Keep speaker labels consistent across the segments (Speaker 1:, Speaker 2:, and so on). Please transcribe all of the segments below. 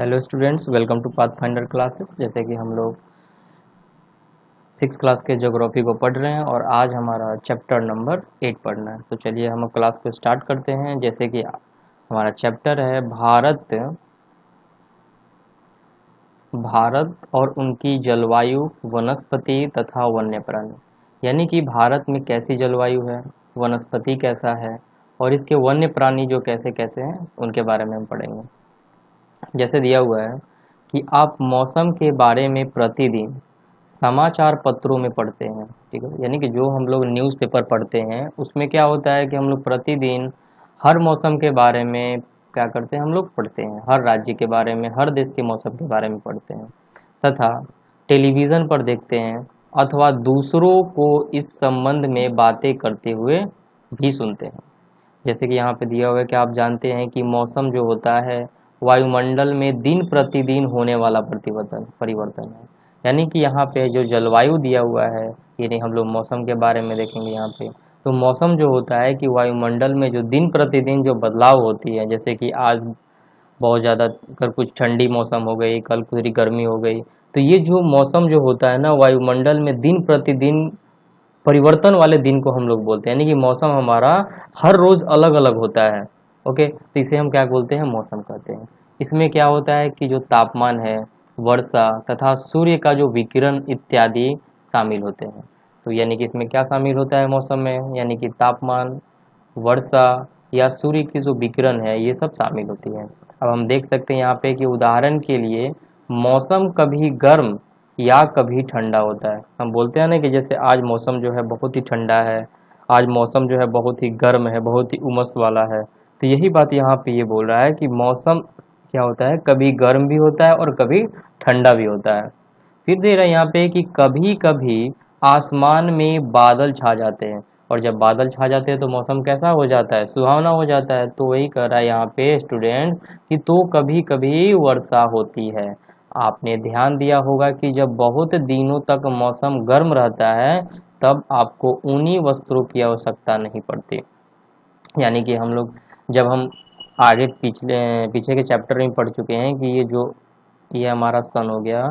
Speaker 1: Hello students, welcome to Pathfinder classes. जैसे कि हम लोग 6 क्लास के ज्योग्राफी को पढ़ रहे हैं और आज हमारा चैप्टर नंबर 8 पढ़ना है। तो चलिए हम क्लास को स्टार्ट करते हैं। जैसे कि हमारा चैप्टर है भारत और उनकी जलवायु, वनस्पति तथा वन्य प्राणी। यानी कि भारत में कैसी जलवायु है, वनस्पति कैसा है और इसके वन्य प्राणी जो कैसे कैसे हैं उनके बारे में हम पढ़ेंगे। जैसे दिया हुआ है कि आप मौसम के बारे में प्रतिदिन समाचार पत्रों में पढ़ते हैं। ठीक है, यानी कि जो हम लोग न्यूज़पेपर पढ़ते हैं उसमें क्या होता है कि हम लोग प्रतिदिन हर मौसम के बारे में क्या करते हैं, हम लोग पढ़ते हैं। हर राज्य के बारे में, हर देश के मौसम के बारे में पढ़ते हैं तथा टेलीविज़न पर देखते हैं अथवा दूसरों को इस संबंध में बातें करते हुए भी सुनते हैं। जैसे कि यहाँ पे दिया हुआ है कि आप जानते हैं कि मौसम जो होता है वायुमंडल में दिन प्रतिदिन होने वाला परिवर्तन परिवर्तन है। यानी कि यहाँ पे जो जलवायु दिया हुआ है, यानी हम लोग मौसम के बारे में देखेंगे यहाँ पे। तो मौसम जो होता है कि वायुमंडल में जो दिन प्रतिदिन जो बदलाव होती है, जैसे कि आज बहुत ज़्यादा कल कुछ ठंडी मौसम हो गई, कल पूरी गर्मी हो गई। तो ये जो मौसम जो होता है ना, वायुमंडल में दिन प्रतिदिन परिवर्तन वाले दिन को हम लोग बोलते हैं। यानी कि मौसम हमारा हर रोज अलग अलग होता है। ओके, तो इसे हम क्या बोलते हैं, मौसम कहते हैं। इसमें क्या होता है कि जो तापमान है, वर्षा तथा सूर्य का जो विकिरण इत्यादि शामिल होते हैं। तो यानी कि इसमें क्या शामिल होता है मौसम में, यानी कि तापमान, वर्षा या सूर्य की जो विकिरण है, ये सब शामिल होती है। अब हम देख सकते हैं यहाँ पे कि उदाहरण के लिए मौसम कभी गर्म या कभी ठंडा होता है। हम बोलते हैं ना कि जैसे आज मौसम जो है बहुत ही ठंडा है, आज मौसम जो है बहुत ही गर्म है, बहुत ही उमस वाला है। तो यही बात यहाँ पे ये बोल रहा है कि मौसम क्या होता है, कभी गर्म भी होता है और कभी ठंडा भी होता है। फिर दे रहा है यहाँ पे कि कभी कभी आसमान में बादल छा जाते हैं, और जब बादल छा जाते हैं तो मौसम कैसा हो जाता है, सुहावना हो जाता है। तो वही कह रहा है यहाँ पे स्टूडेंट्स कि तो कभी कभी वर्षा होती है। आपने ध्यान दिया होगा कि जब बहुत दिनों तक मौसम गर्म रहता है तब आपको ऊनी वस्त्रों की आवश्यकता नहीं पड़ती। यानी कि हम लोग जब हम आगे पिछले पीछे के चैप्टर में पढ़ चुके हैं कि ये हमारा सन हो गया,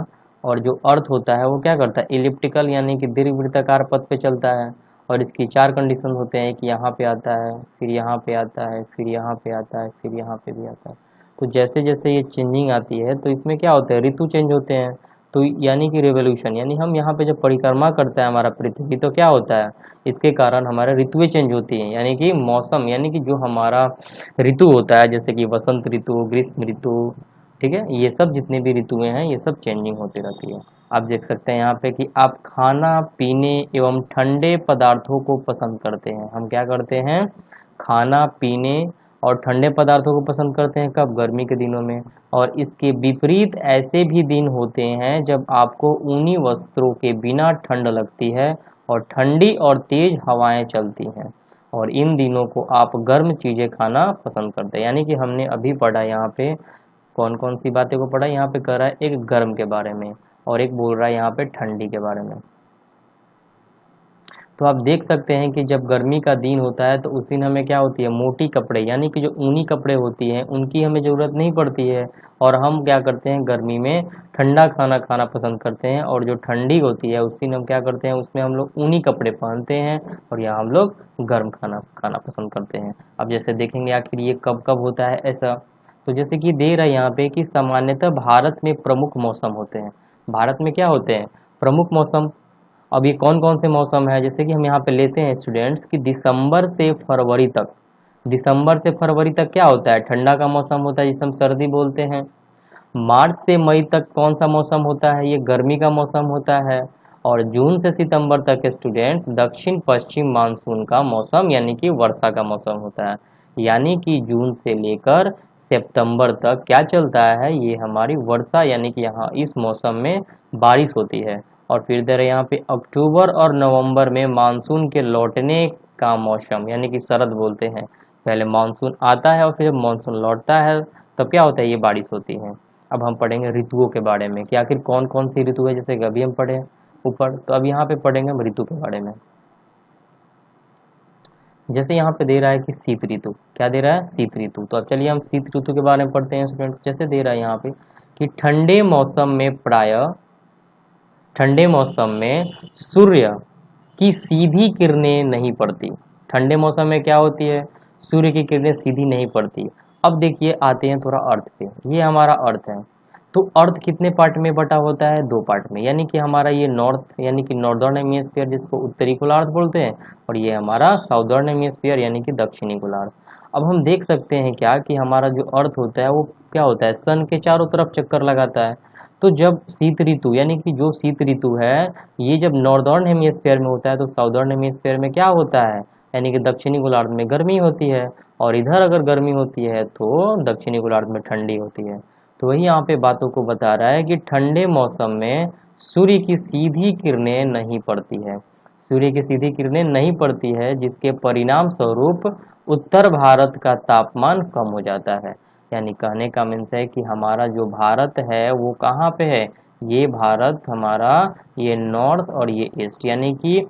Speaker 1: और जो अर्थ होता है वो क्या करता है, इलिप्टिकल यानी कि दीर्घवृत्ताकार पथ पे चलता है। और इसकी 4 कंडीशन होते हैं कि यहाँ पे आता है, फिर यहाँ पे आता है, फिर यहाँ पे आता है, फिर यहाँ पे भी आता है। तो जैसे जैसे ये चेंजिंग आती है तो इसमें क्या होता है, ऋतु चेंज होते हैं। तो यानी कि रेवोल्यूशन, यानी हम यहाँ पे जब परिक्रमा करता है हमारा पृथ्वी तो क्या होता है, इसके कारण हमारे ऋतुएं चेंज होती हैं। यानी कि मौसम, यानी कि जो हमारा ऋतु होता है, जैसे कि वसंत ऋतु, ग्रीष्म ऋतु, ठीक है, ये सब जितने भी ऋतुएं हैं ये सब चेंजिंग होती रहती है। आप देख सकते हैं यहाँ पे कि आप खाना पीने एवं ठंडे पदार्थों को पसंद करते हैं। हम क्या करते हैं, खाना पीने और ठंडे पदार्थों को पसंद करते हैं। कब, गर्मी के दिनों में। और इसके विपरीत ऐसे भी दिन होते हैं जब आपको ऊनी वस्त्रों के बिना ठंड लगती है और ठंडी और तेज हवाएं चलती हैं, और इन दिनों को आप गर्म चीज़ें खाना पसंद करते हैं। यानी कि हमने अभी पढ़ा यहाँ पे कौन कौन सी बातें को पढ़ा, यहाँ पे कह रहा है एक गर्म के बारे में और एक बोल रहा है यहाँ पे ठंडी के बारे में। तो आप देख सकते हैं कि जब गर्मी का दिन होता है तो उस दिन हमें क्या होती है, मोटी कपड़े यानी कि जो ऊनी कपड़े होती हैं उनकी हमें ज़रूरत नहीं पड़ती है। और हम क्या करते हैं, गर्मी में ठंडा खाना खाना पसंद करते हैं, और जो ठंडी होती है उस दिन हम क्या करते हैं, उसमें हम लोग ऊनी कपड़े पहनते हैं और यहाँ हम लोग गर्म खाना खाना पसंद करते हैं। अब जैसे देखेंगे आखिर ये कब कब होता है ऐसा। तो जैसे कि दे रहा है यहाँ पे कि सामान्यतः भारत में प्रमुख मौसम होते हैं। भारत में क्या होते हैं, प्रमुख मौसम। अब ये कौन कौन से मौसम है, जैसे कि हम यहाँ पे लेते हैं स्टूडेंट्स कि दिसंबर से फरवरी तक। दिसंबर से फरवरी तक क्या होता है, ठंडा का मौसम होता है जिसे हम सर्दी बोलते हैं। मार्च से मई तक कौन सा मौसम होता है, ये गर्मी का मौसम होता है। और जून से सितंबर तक स्टूडेंट्स दक्षिण पश्चिम मानसून का मौसम यानी कि वर्षा का मौसम होता है। यानी कि जून से लेकर सितंबर तक क्या चलता है, ये हमारी वर्षा, यानी कि यहाँ इस मौसम में बारिश होती है। और फिर इधर यहाँ पे अक्टूबर और नवंबर में मानसून के लौटने का मौसम यानी कि शरद बोलते हैं। पहले मानसून आता है और फिर जब मानसून लौटता है तब क्या होता है, ये बारिश होती है। अब हम पढ़ेंगे ऋतुओं के बारे में कि आखिर कौन कौन सी ऋतु है, जैसे कि अभी हम पढ़े ऊपर, तो अब यहाँ पे पढ़ेंगे हम ऋतु के बारे में। जैसे यहाँ पे दे रहा है कि शीत ऋतु, क्या दे रहा है, शीत ऋतु। तो अब चलिए हम शीत ऋतु के बारे में पढ़ते हैं स्टूडेंट। जैसे दे रहा है यहाँ पे कि ठंडे मौसम में सूर्य की सीधी किरणें नहीं पड़ती। ठंडे मौसम में क्या होती है, सूर्य की किरणें सीधी नहीं पड़ती। अब देखिए आते हैं थोड़ा अर्थ पे, ये हमारा अर्थ है। तो अर्थ कितने पार्ट में बटा होता है, दो पार्ट में, यानी कि हमारा ये नॉर्थ यानी कि नॉर्दर्न हेमिस्फीयर जिसको उत्तरी गोलार्ध बोलते हैं, और ये हमारा साउदर्न हेमिस्फीयर यानी कि दक्षिणी गोलार्ध। अब हम देख सकते हैं क्या कि हमारा जो अर्थ होता है वो क्या होता है, सन के चारों तरफ चक्कर लगाता है। तो जब शीत ऋतु यानी कि जो शीत ऋतु है ये जब नॉर्दर्न हेमिस्फीयर में होता है तो साउदर्न हेमिस्फीयर में क्या होता है, यानी कि दक्षिणी गोलार्ध में गर्मी होती है, और इधर अगर गर्मी होती है तो दक्षिणी गोलार्ध में ठंडी होती है। तो वही यहाँ पे बातों को बता रहा है कि ठंडे मौसम में सूर्य की सीधी किरणें नहीं पड़ती है, सूर्य की सीधी किरणें नहीं पड़ती है, जिसके परिणाम स्वरूप उत्तर भारत का तापमान कम हो जाता है। यानी कहने का मीन्स है कि हमारा जो भारत है वो कहाँ पे है, ये भारत हमारा ये नॉर्थ और ये ईस्ट यानी कि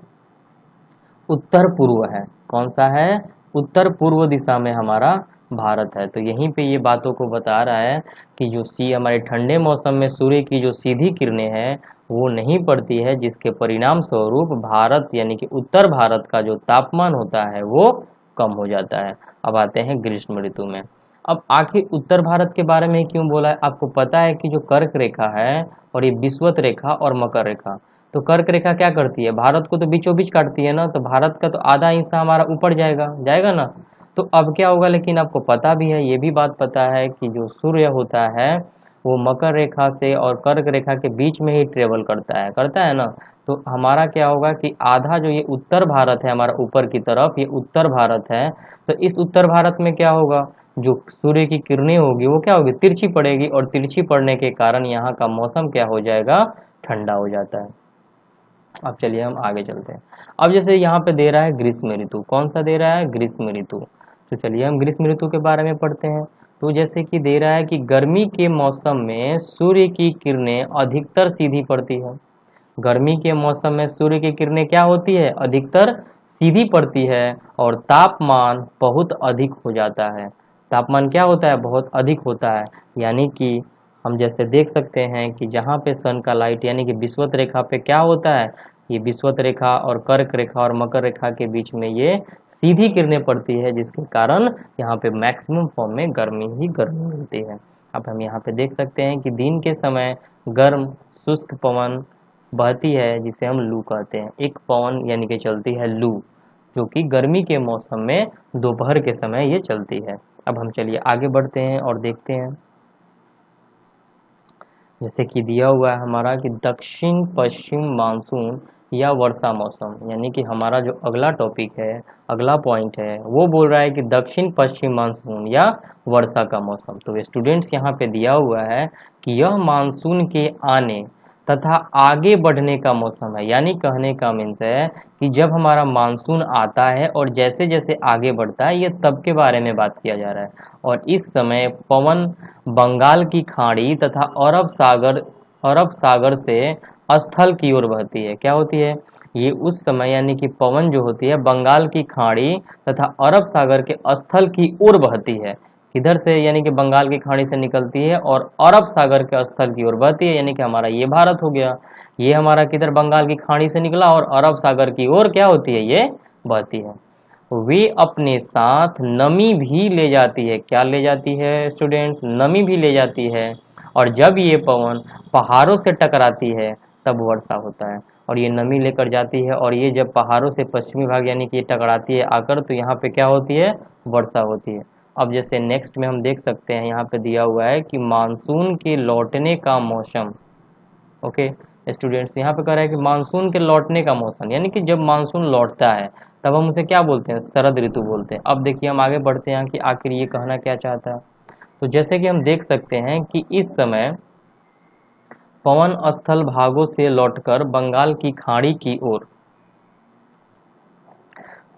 Speaker 1: उत्तर पूर्व है। कौन सा है, उत्तर पूर्व दिशा में हमारा भारत है। तो यहीं पे ये बातों को बता रहा है कि जो हमारे ठंडे मौसम में सूर्य की जो सीधी किरणें हैं वो नहीं पड़ती है, जिसके परिणाम स्वरूप भारत यानी कि उत्तर भारत का जो तापमान होता है वो कम हो जाता है। अब आते हैं ग्रीष्म ऋतु में। अब आखिर उत्तर भारत के बारे में क्यों बोला है, आपको पता है कि जो कर्क रेखा है और ये विषुवत रेखा और मकर रेखा, तो कर्क रेखा क्या करती है, भारत को तो बीचों बीच काटती है ना, तो भारत का तो आधा हिस्सा हमारा ऊपर जाएगा जाएगा ना। तो अब क्या होगा, लेकिन आपको पता भी है, ये भी बात पता है कि जो सूर्य होता है वो मकर रेखा से और कर्क रेखा के बीच में ही ट्रेवल करता है ना। तो हमारा क्या होगा कि आधा जो ये उत्तर भारत है हमारा ऊपर की तरफ, ये उत्तर भारत है, तो इस उत्तर भारत में क्या होगा, जो सूर्य की किरणें होगी वो क्या होगी, तिरछी पड़ेगी, और तिरछी पड़ने के कारण यहाँ का मौसम क्या हो जाएगा, ठंडा हो जाता है। अब चलिए हम आगे चलते हैं। अब जैसे यहाँ पे दे रहा है ग्रीष्म ऋतु, कौन सा दे रहा है, ग्रीष्म ऋतु। तो चलिए हम ग्रीष्म ऋतु के बारे में पढ़ते हैं। तो जैसे कि दे रहा है कि गर्मी के मौसम में सूर्य की किरणें अधिकतर सीधी पड़ती है। गर्मी के मौसम में सूर्य की किरणें क्या होती है, अधिकतर सीधी पड़ती है, और तापमान बहुत अधिक हो जाता है। तापमान क्या होता है, बहुत अधिक होता है। यानी कि हम जैसे देख सकते हैं कि जहाँ पे सन का लाइट यानी कि विषुवत रेखा पे क्या होता है, ये विषुवत रेखा और कर्क रेखा और मकर रेखा के बीच में ये सीधी किरणें पड़ती है, जिसके कारण यहाँ पे मैक्सिमम फॉर्म में गर्मी ही गर्मी मिलती है। अब हम यहाँ पे देख सकते हैं कि दिन के समय गर्म शुष्क पवन बहती है, जिसे हम लू कहते हैं। एक पवन यानी कि चलती है लू, जो कि गर्मी के मौसम में दोपहर के समय ये चलती है। अब हम चलिए आगे बढ़ते हैं और देखते हैं। जैसे कि दिया हुआ है हमारा कि दक्षिण पश्चिम मानसून या वर्षा मौसम, यानी कि हमारा जो अगला टॉपिक है, अगला पॉइंट है, वो बोल रहा है कि दक्षिण पश्चिम मानसून या वर्षा का मौसम। तो स्टूडेंट्स यहाँ पे दिया हुआ है कि यह मानसून के आने तथा आगे बढ़ने का मौसम है। यानी कहने का मीन्स है कि जब हमारा मानसून आता है और जैसे जैसे आगे बढ़ता है, ये तब के बारे में बात किया जा रहा है। और इस समय पवन बंगाल की खाड़ी तथा अरब सागर से स्थल की ओर बहती है। क्या होती है, ये उस समय यानी कि पवन जो होती है बंगाल की खाड़ी तथा अरब सागर के स्थल की ओर बहती है। किधर से, यानी कि बंगाल की खाड़ी से निकलती है और अरब सागर के स्थल की ओर बहती है, यानी कि हमारा ये भारत हो गया। ये हमारा किधर, बंगाल की खाड़ी से निकला और अरब सागर की ओर क्या होती है, ये बहती है। वे अपने साथ नमी भी ले जाती है। क्या ले जाती है स्टूडेंट्स, नमी भी ले जाती है। और जब ये पवन पहाड़ों से टकराती है तब वर्षा होता है, और ये नमी लेकर जाती है, और ये जब पहाड़ों से पश्चिमी भाग यानी कि ये टकराती है आकर, तो यहाँ पे क्या होती है, वर्षा होती है। अब जैसे नेक्स्ट में हम देख सकते हैं, यहाँ पे दिया हुआ है कि मानसून के लौटने का मौसम। ओके स्टूडेंट्स, यहाँ पे कह रहा है कि मानसून के लौटने का मौसम, यानी कि जब मानसून लौटता है तब हम उसे क्या बोलते हैं, शरद ऋतु बोलते हैं। अब देखिए हम आगे बढ़ते हैं कि आखिर ये कहना क्या चाहता है। तो जैसे कि हम देख सकते हैं कि इस समय पवन स्थल भागों से लौटकर बंगाल की खाड़ी की ओर,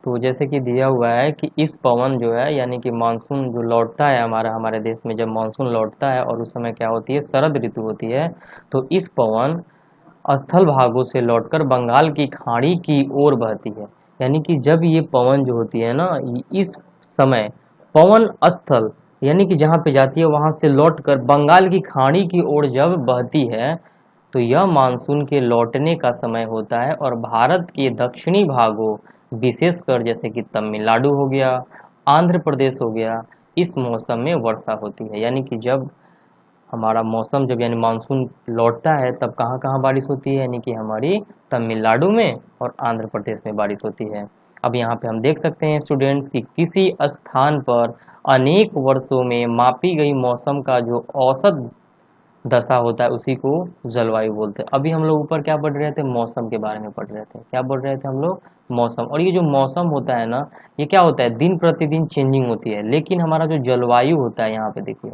Speaker 1: तो जैसे कि दिया हुआ है कि इस पवन जो है यानी कि मानसून जो लौटता है हमारे देश में, जब मानसून लौटता है और उस समय क्या होती है, शरद ऋतु होती है। तो इस पवन स्थल भागों से लौटकर बंगाल की खाड़ी की ओर बहती है। यानी कि जब ये पवन जो होती है ना, इस समय पवन स्थल यानी कि जहाँ पे जाती है वहाँ से लौटकर बंगाल की खाड़ी की ओर जब बहती है तो यह मानसून के लौटने का समय होता है और भारत के दक्षिणी भागों, विशेषकर जैसे कि तमिलनाडु हो गया, आंध्र प्रदेश हो गया, इस मौसम में वर्षा होती है। यानी कि जब हमारा मौसम जब यानी मानसून लौटता है तब कहाँ कहाँ बारिश होती है, यानी कि हमारी तमिलनाडु में और आंध्र प्रदेश में बारिश होती है। अब यहाँ पे हम देख सकते हैं स्टूडेंट्स कि किसी स्थान पर अनेक वर्षों में मापी गई मौसम का जो औसत दशा होता है उसी को जलवायु बोलते हैं। अभी हम लोग ऊपर क्या पढ़ रहे थे, मौसम के बारे में पढ़ रहे थे। क्या पढ़ रहे थे हम लोग, मौसम। और ये जो मौसम होता है ना, ये क्या होता है, दिन प्रतिदिन चेंजिंग होती है। लेकिन हमारा जो जलवायु होता है, यहाँ पे देखिए,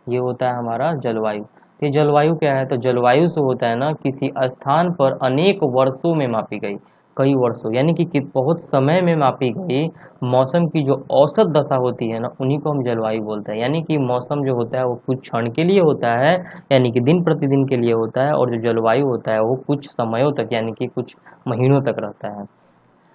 Speaker 1: ये होता है हमारा जलवायु। ये जलवायु क्या है, तो जलवायु से होता है ना किसी स्थान पर अनेक वर्षों में मापी गई, कई वर्षों यानी कि बहुत समय में मापी गई मौसम की जो औसत दशा होती है ना, उन्हीं को हम जलवायु बोलते हैं। यानी कि मौसम जो होता है वो कुछ क्षण के लिए होता है, यानी कि दिन प्रतिदिन के लिए होता है, और जो जलवायु होता है वो कुछ समयों तक यानी कि कुछ महीनों तक रहता है।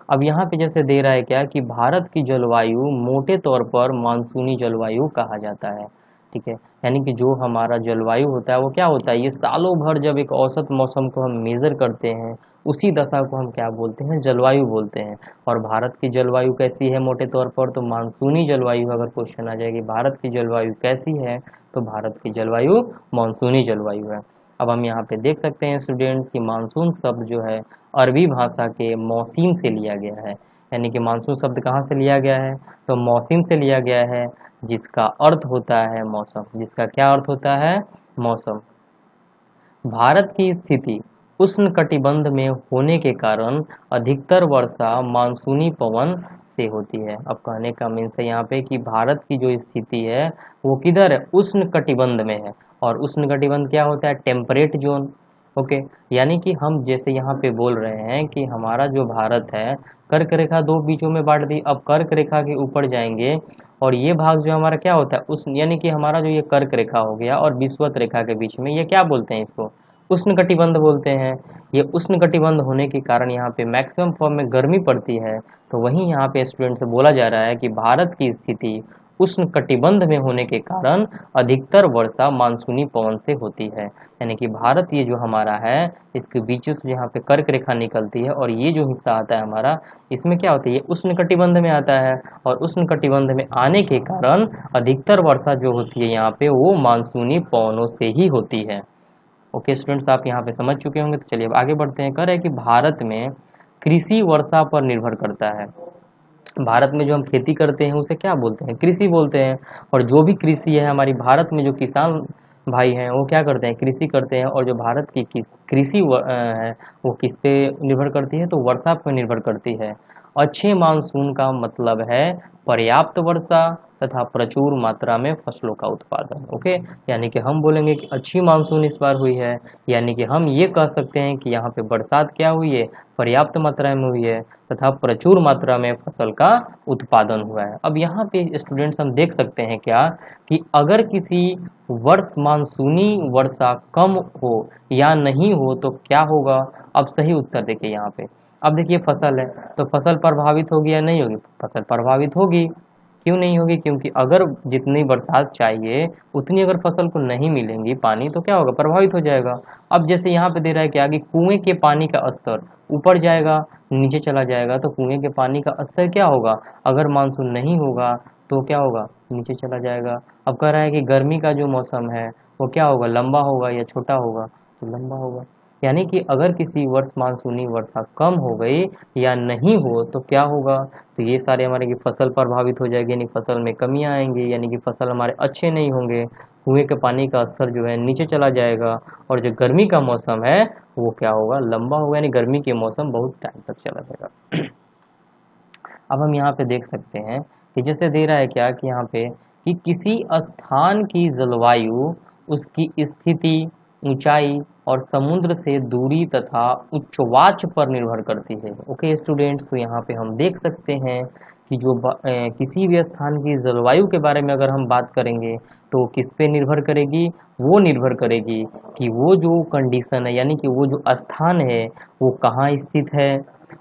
Speaker 1: अब यहाँ पे जैसे दे रहा है क्या कि भारत की जलवायु मोटे तौर पर मानसूनी जलवायु कहा जाता है। ठीक है, यानी कि जो हमारा जलवायु होता है वो क्या होता है, ये सालों भर जब एक औसत मौसम को हम मेजर करते हैं उसी दशा को हम क्या बोलते हैं, जलवायु बोलते हैं। और भारत की जलवायु कैसी है मोटे तौर पर, तो मानसूनी जलवायु। अगर क्वेश्चन आ जाएगी भारत की जलवायु कैसी है, तो भारत की जलवायु मानसूनी जलवायु है। अब हम यहाँ पे देख सकते हैं स्टूडेंट्स कि मानसून शब्द जो है अरबी भाषा के मौसीम से लिया गया है। यानी कि मानसून शब्द कहाँ से लिया गया है, तो मौसीम से लिया गया है, जिसका अर्थ होता है मौसम। जिसका क्या अर्थ होता है, मौसम। भारत की स्थिति उष्णकटिबंध में होने के कारण अधिकतर वर्षा मानसूनी पवन से होती है। अब कहने का मीन्स है यहाँ पे कि भारत की जो स्थिति है वो किधर है, उष्णकटिबंध में है। और उष्णकटिबंध क्या होता है, टेम्परेट जोन। ओके, यानी कि हम जैसे यहाँ पे बोल रहे हैं कि हमारा जो भारत है कर्क रेखा दो बीचों में बांट दी। अब कर्क रेखा के ऊपर जाएंगे और ये भाग जो हमारा क्या होता है उस, यानी कि हमारा जो ये कर्क रेखा हो गया और विषुवत रेखा के बीच में, ये क्या बोलते हैं, इसको उष्णकटिबंध बोलते हैं। ये उष्णकटिबंध होने के कारण यहाँ पे मैक्सिमम फॉर्म में गर्मी पड़ती है। तो वहीं यहाँ पे स्टूडेंट से बोला जा रहा है कि भारत की स्थिति उष्णकटिबंध में होने के कारण अधिकतर वर्षा मानसूनी पवन से होती है। यानी कि भारत ये जो हमारा है इसके बीच से यहाँ पे कर्क रेखा निकलती है और ये जो हिस्सा आता है हमारा, इसमें क्या होता है, ये उष्णकटिबंध में आता है। और उष्णकटिबंध में आने के कारण अधिकतर वर्षा जो होती है यहाँ पे वो मानसूनी पवनों से ही होती है। ओके स्टूडेंट्स, आप यहाँ पे समझ चुके होंगे। तो चलिए अब आगे बढ़ते हैं। कह रहे हैं कि भारत में कृषि वर्षा पर निर्भर करता है। भारत में जो हम खेती करते हैं उसे क्या बोलते हैं, कृषि बोलते हैं। और जो भी कृषि है हमारी भारत में जो किसान भाई हैं वो क्या करते हैं, कृषि करते हैं। और जो भारत की कृषि है वो किस पे निर्भर करती है, तो वर्षा पर निर्भर करती है। अच्छे मानसून का मतलब है पर्याप्त वर्षा तथा प्रचुर मात्रा में फसलों का उत्पादन। ओके, यानी कि हम बोलेंगे कि अच्छी मानसून इस बार हुई है, यानी कि हम ये कह सकते हैं कि यहाँ पे बरसात क्या हुई है, पर्याप्त मात्रा में हुई है तथा प्रचुर मात्रा में फसल का उत्पादन हुआ है। अब यहाँ पे स्टूडेंट्स हम देख सकते हैं क्या कि अगर किसी वर्ष मानसूनी वर्षा कम हो या नहीं हो तो क्या होगा। अब सही उत्तर देखिए यहाँ पे। अब देखिए फसल है तो फसल प्रभावित होगी या नहीं होगी, फसल प्रभावित होगी। क्यों नहीं होगी, क्योंकि अगर जितनी बरसात चाहिए उतनी अगर फसल को नहीं मिलेंगी पानी तो क्या होगा, प्रभावित हो जाएगा। अब जैसे यहाँ पे दे रहा है कि आगे कुएं के पानी का स्तर ऊपर जाएगा नीचे चला जाएगा, तो कुएं के पानी का स्तर क्या होगा, अगर मानसून नहीं होगा तो क्या होगा, नीचे चला जाएगा। अब कह रहा है कि गर्मी का जो मौसम है वो क्या होगा, लंबा होगा या छोटा होगा, तो लंबा होगा। यानी कि अगर किसी वर्ष मानसूनी वर्षा कम हो गई या नहीं हो तो क्या होगा, तो ये सारे हमारे की फसल प्रभावित हो जाएगी, यानी फसल में कमियां आएंगी, यानी कि फसल हमारे अच्छे नहीं होंगे, कुएं के पानी का स्तर जो है नीचे चला जाएगा। और जो गर्मी का मौसम है वो क्या होगा, लंबा होगा, यानी गर्मी के मौसम बहुत टाइम तक चला जाएगा। अब हम यहाँ पे देख सकते हैं कि जैसे दे रहा है क्या कि यहाँ पे कि किसी स्थान की जलवायु उसकी स्थिति, ऊंचाई और समुद्र से दूरी तथा उच्चवाच पर निर्भर करती है। ओके स्टूडेंट्स, तो यहाँ पे हम देख सकते हैं कि जो किसी भी स्थान की जलवायु के बारे में अगर हम बात करेंगे तो किस पे निर्भर करेगी, वो निर्भर करेगी कि वो जो कंडीशन है, यानी कि वो जो स्थान है वो कहाँ स्थित है,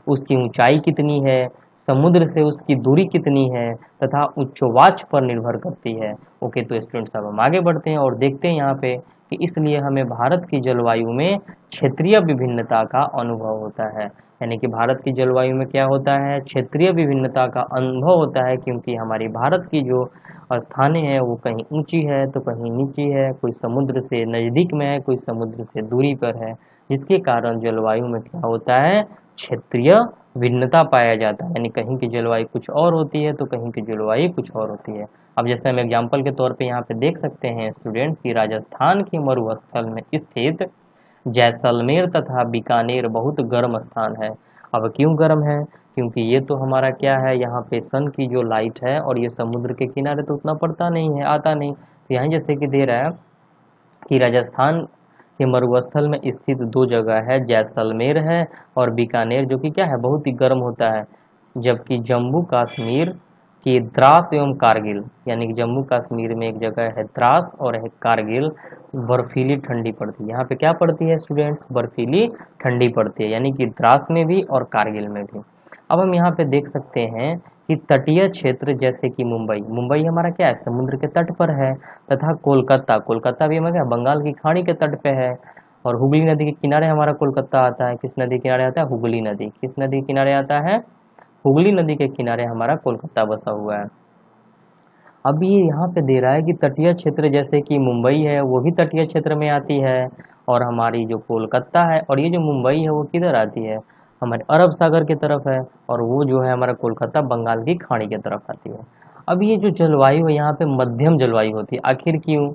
Speaker 1: उसकी ऊंचाई कितनी है, समुद्र से उसकी दूरी कितनी है तथा उच्चवाच पर निर्भर करती है। ओके, तो स्टूडेंट्स अब हम आगे बढ़ते हैं और देखते हैं यहाँ पे कि इसलिए हमें भारत की जलवायु में क्षेत्रीय विभिन्नता का अनुभव होता है। यानी कि भारत की जलवायु में क्या होता है, क्षेत्रीय विभिन्नता का अनुभव होता है, क्योंकि हमारी भारत की जो स्थानें हैं वो कहीं ऊंची है तो कहीं नीची है, कोई समुद्र से नज़दीक में है, कोई समुद्र से दूरी पर है, जिसके कारण जलवायु में क्या होता है, क्षेत्रीय भिन्नता पाया जाता है। यानी कहीं की जलवायु कुछ और होती है तो कहीं की जलवायु कुछ और होती है। अब जैसे हम एग्जाम्पल के तौर पे यहाँ पे देख सकते हैं स्टूडेंट्स की राजस्थान के मरुस्थल में स्थित जैसलमेर तथा बीकानेर बहुत गर्म स्थान है। अब क्यों गर्म है, क्योंकि ये तो हमारा क्या है, यहाँ पे सन की जो लाइट है और ये समुद्र के किनारे तो उतना पड़ता नहीं है, आता नहीं। तो यहाँ जैसे कि दे रहा है कि राजस्थान के मरुस्थल में स्थित दो जगह है, जैसलमेर है और बीकानेर, जो कि क्या है, बहुत ही गर्म होता है। जबकि जम्मू कश्मीर की द्रास एवं कारगिल, यानी कि जम्मू कश्मीर में एक जगह है द्रास और एक कारगिल, बर्फीली ठंडी पड़ती है। यहाँ पे क्या पड़ती है स्टूडेंट्स, बर्फीली ठंडी पड़ती है, यानी कि द्रास में भी और कारगिल में भी। अब हम यहाँ पे देख सकते हैं कि तटीय क्षेत्र जैसे कि मुंबई, मुंबई हमारा क्या है, समुद्र के तट पर है, तथा कोलकाता, कोलकाता भी हमारा क्या, बंगाल की खाड़ी के तट पे है, और हुगली नदी के किनारे हमारा कोलकाता आता है। किस नदी के किनारे आता है, हुगली नदी। किस नदी के किनारे आता है, हुगली नदी के किनारे हमारा कोलकाता बसा हुआ है। अब ये यहाँ पे दे रहा है कि तटीय क्षेत्र जैसे कि मुंबई है वो भी तटीय क्षेत्र में आती है, और हमारी जो कोलकाता है और ये जो मुंबई है वो किधर आती है, हमारे अरब सागर की तरफ है, और वो जो है हमारा कोलकाता बंगाल की खाड़ी की तरफ आती है। अब ये जो जलवायु है यहाँ पे मध्यम जलवायु होती है। आखिर क्यों,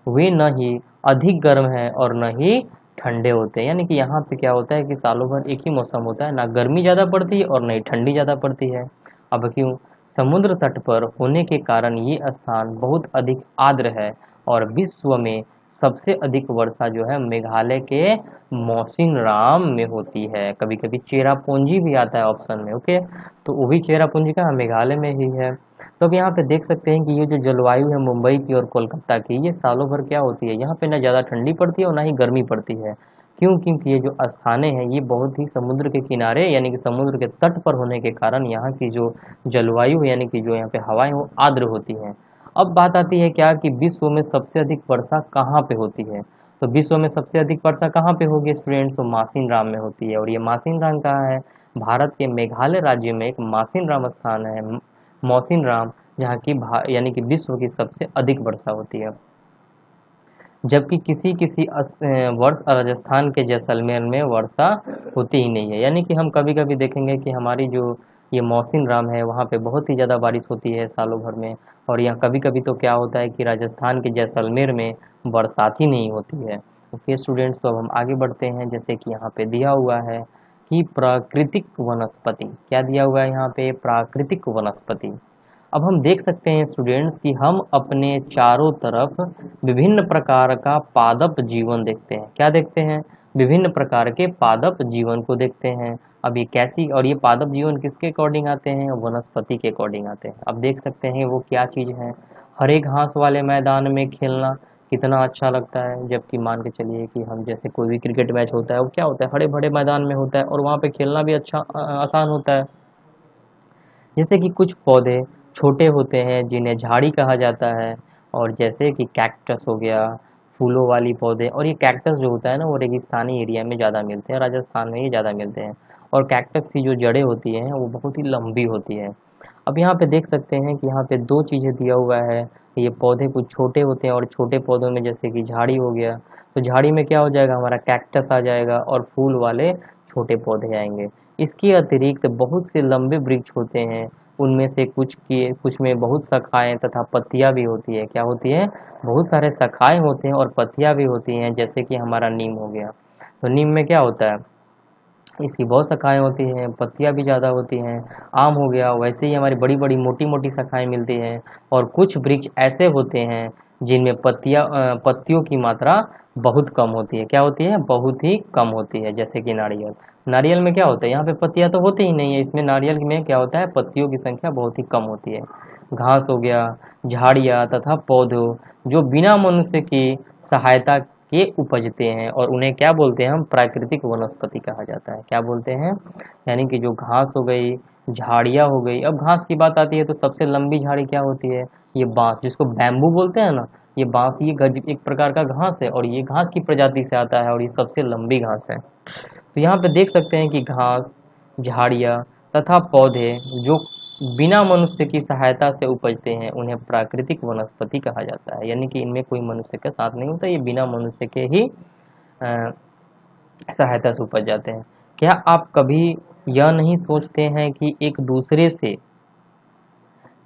Speaker 1: वे न ही अधिक गर्म है और न ही ठंडे होते हैं। यानी कि यहाँ पे क्या होता है कि सालों भर एक ही मौसम होता है, ना गर्मी ज़्यादा पड़ती है और न ही ठंडी ज़्यादा पड़ती है। अब क्यों, समुद्र तट पर होने के कारण ये स्थान बहुत अधिक आर्द्र है, और विश्व में सबसे अधिक वर्षा जो है मेघालय के मौसिनराम में होती है। कभी कभी चेरापूंजी भी आता है ऑप्शन में। ओके, तो वो भी चेरापूंजी का मेघालय में ही है। तो अब यहाँ पे देख सकते हैं कि ये जो जलवायु है मुंबई की और कोलकाता की, ये सालों भर क्या होती है, यहाँ पे ना ज़्यादा ठंडी पड़ती है और ना ही गर्मी पड़ती है। क्यों, क्योंकि ये जो स्थानें हैं ये बहुत ही समुद्र के किनारे यानी कि समुद्र के तट पर होने के कारण यहाँ की जो जलवायु है यानी कि जो यहाँ पे हवाएं वो आर्द्र होती हैं। अब बात आती है क्या कि विश्व में सबसे अधिक वर्षा कहाँ पे होती है, तो विश्व में सबसे अधिक वर्षा कहाँ पे होगी स्टूडेंट्स, तो मासिनराम में होती है। और ये मासिनराम कहाँ है, भारत के मेघालय राज्य में एक मासिनराम स्थान है, मौसिनराम, जहाँ की यानी कि विश्व की सबसे अधिक वर्षा होती है। जबकि किसी किसी वर्ष राजस्थान के जैसलमेर में वर्षा होती ही नहीं है। यानी कि हम कभी कभी देखेंगे कि हमारी जो ये मौसिन राम है वहाँ पे बहुत ही ज़्यादा बारिश होती है सालों भर में, और यहाँ कभी कभी तो क्या होता है कि राजस्थान के जैसलमेर में बरसात ही नहीं होती है। ओके स्टूडेंट्स, तो अब हम आगे बढ़ते हैं। जैसे कि यहाँ पे दिया हुआ है कि प्राकृतिक वनस्पति, क्या दिया हुआ है यहाँ पे, प्राकृतिक वनस्पति। अब हम देख सकते हैं स्टूडेंट्स कि हम अपने चारों तरफ विभिन्न प्रकार का पादप जीवन देखते हैं। क्या देखते हैं, विभिन्न प्रकार के पादप जीवन को देखते हैं। अब ये कैसी, और ये पादप जीवन किसके अकॉर्डिंग आते हैं, वनस्पति के अकॉर्डिंग आते हैं। अब देख सकते हैं वो क्या चीज़ है, हरे घास वाले मैदान में खेलना कितना अच्छा लगता है। जबकि मान के चलिए कि हम जैसे कोई भी क्रिकेट मैच होता है वो क्या होता है, हरे भरे मैदान में होता है और वहाँ पे खेलना भी अच्छा आसान होता है। जैसे कि कुछ पौधे छोटे होते हैं जिन्हें झाड़ी कहा जाता है, और जैसे कि कैक्टस हो गया, फूलों वाली पौधे, और ये कैक्टस जो होता है ना वो रेगिस्तानी एरिया में ज़्यादा मिलते हैं, राजस्थान में ये ज़्यादा मिलते हैं। और कैक्टस की जो जड़ें होती हैं वो बहुत ही लंबी होती है। अब यहाँ पे देख सकते हैं कि यहाँ पे दो चीज़ें दिया हुआ है, ये पौधे कुछ छोटे होते हैं और छोटे पौधों में जैसे कि झाड़ी हो गया, तो झाड़ी में क्या हो जाएगा, हमारा कैक्टस आ जाएगा और फूल वाले छोटे पौधे आएंगे। इसके अतिरिक्त बहुत से लंबे वृक्ष होते हैं, उनमें से कुछ में बहुत शाखाएं तथा पत्तियां भी होती है। क्या होती है, बहुत सारे शाखाएं होते हैं और पत्तियां भी होती हैं, जैसे कि हमारा नीम हो गया। तो नीम में क्या होता है, इसकी बहुत शाखाएं होती हैं, पत्तियां भी ज़्यादा होती हैं। आम हो गया, वैसे ही हमारी बड़ी बड़ी मोटी मोटी शाखाएं मिलती हैं। और कुछ वृक्ष ऐसे होते हैं जिनमें पत्तियों की मात्रा बहुत कम होती है। क्या होती है, बहुत ही कम होती है, जैसे कि नारियल। नारियल में क्या होता है, यहाँ पे पत्तियां तो होती ही नहीं है, इसमें नारियल में क्या होता है, पत्तियों की संख्या बहुत ही कम होती है। घास हो गया, झाड़ियाँ तथा पौधों जो बिना मनुष्य की सहायता के उपजते हैं, और उन्हें क्या बोलते हैं हम, प्राकृतिक वनस्पति कहा जाता है। क्या बोलते हैं, यानी कि जो घास हो गई, झाड़ियाँ हो गई। अब घास की बात आती है तो सबसे लंबी झाड़ी क्या होती है? ये बांस, जिसको बैम्बू बोलते हैं ना, ये बांस, ये गज एक प्रकार का घास है और ये घास की प्रजाति से आता है और ये सबसे लंबी घास है। तो यहाँ पे देख सकते हैं कि घास, झाड़ियाँ तथा पौधे जो बिना मनुष्य की सहायता से उपजते हैं उन्हें प्राकृतिक वनस्पति कहा जाता है। यानी कि इनमें कोई मनुष्य का साथ नहीं होता, ये बिना मनुष्य के ही अ, सहायता से उपज जाते हैं। क्या आप कभी यह नहीं सोचते हैं कि एक दूसरे से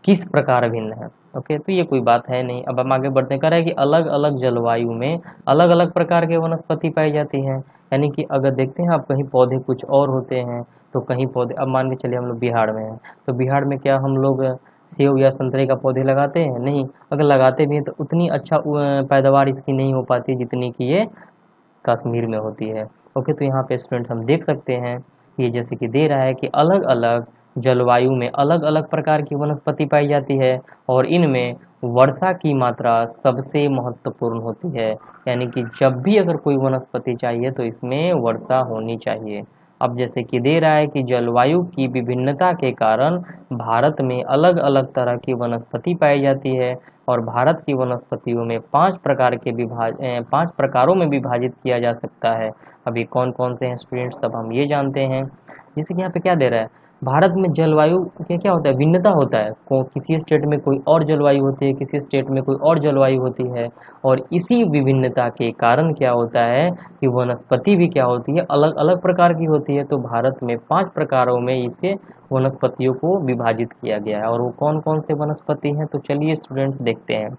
Speaker 1: किस प्रकार भिन्न है? ओके, तो ये कोई बात है नहीं। अब हम आगे बढ़ते हैं, कह रहा है कि अलग अलग जलवायु में अलग अलग प्रकार के वनस्पति पाई जाती हैं। यानी कि अगर देखते हैं आप, कहीं पौधे कुछ और होते हैं तो कहीं पौधे, अब मान के चलिए हम लोग बिहार में हैं, तो बिहार में क्या हम लोग सेब या संतरे का पौधे लगाते हैं? नहीं। अगर लगाते भी हैं तो उतनी अच्छा पैदावार इसकी नहीं हो पाती जितनी कि ये कश्मीर में होती है। ओके, तो यहाँ पे स्टूडेंट हम देख सकते हैं, ये जैसे कि दे रहा है कि अलग अलग जलवायु में अलग अलग प्रकार की वनस्पति पाई जाती है और इनमें वर्षा की मात्रा सबसे महत्वपूर्ण होती है। यानी कि जब भी अगर कोई वनस्पति चाहिए तो इसमें वर्षा होनी चाहिए। अब जैसे कि दे रहा है कि जलवायु की विभिन्नता के कारण भारत में अलग अलग तरह की वनस्पति पाई जाती है और भारत की वनस्पतियों में 5 प्रकारों में विभाजित किया जा सकता है। अभी कौन कौन से हैं स्टूडेंट्स, तब हम ये जानते हैं। जैसे कि यहाँ पे क्या दे रहा है, भारत में जलवायु के क्या होता है, भिन्नता होता है। किसी स्टेट में कोई और जलवायु होती है, किसी स्टेट में कोई और जलवायु होती है और इसी विभिन्नता के कारण क्या होता है कि वनस्पति भी क्या होती है, अलग अलग प्रकार की होती है। तो भारत में 5 प्रकारों में इसे वनस्पतियों को विभाजित किया गया है। और वो कौन कौन से वनस्पति हैं, तो चलिए स्टूडेंट्स देखते हैं।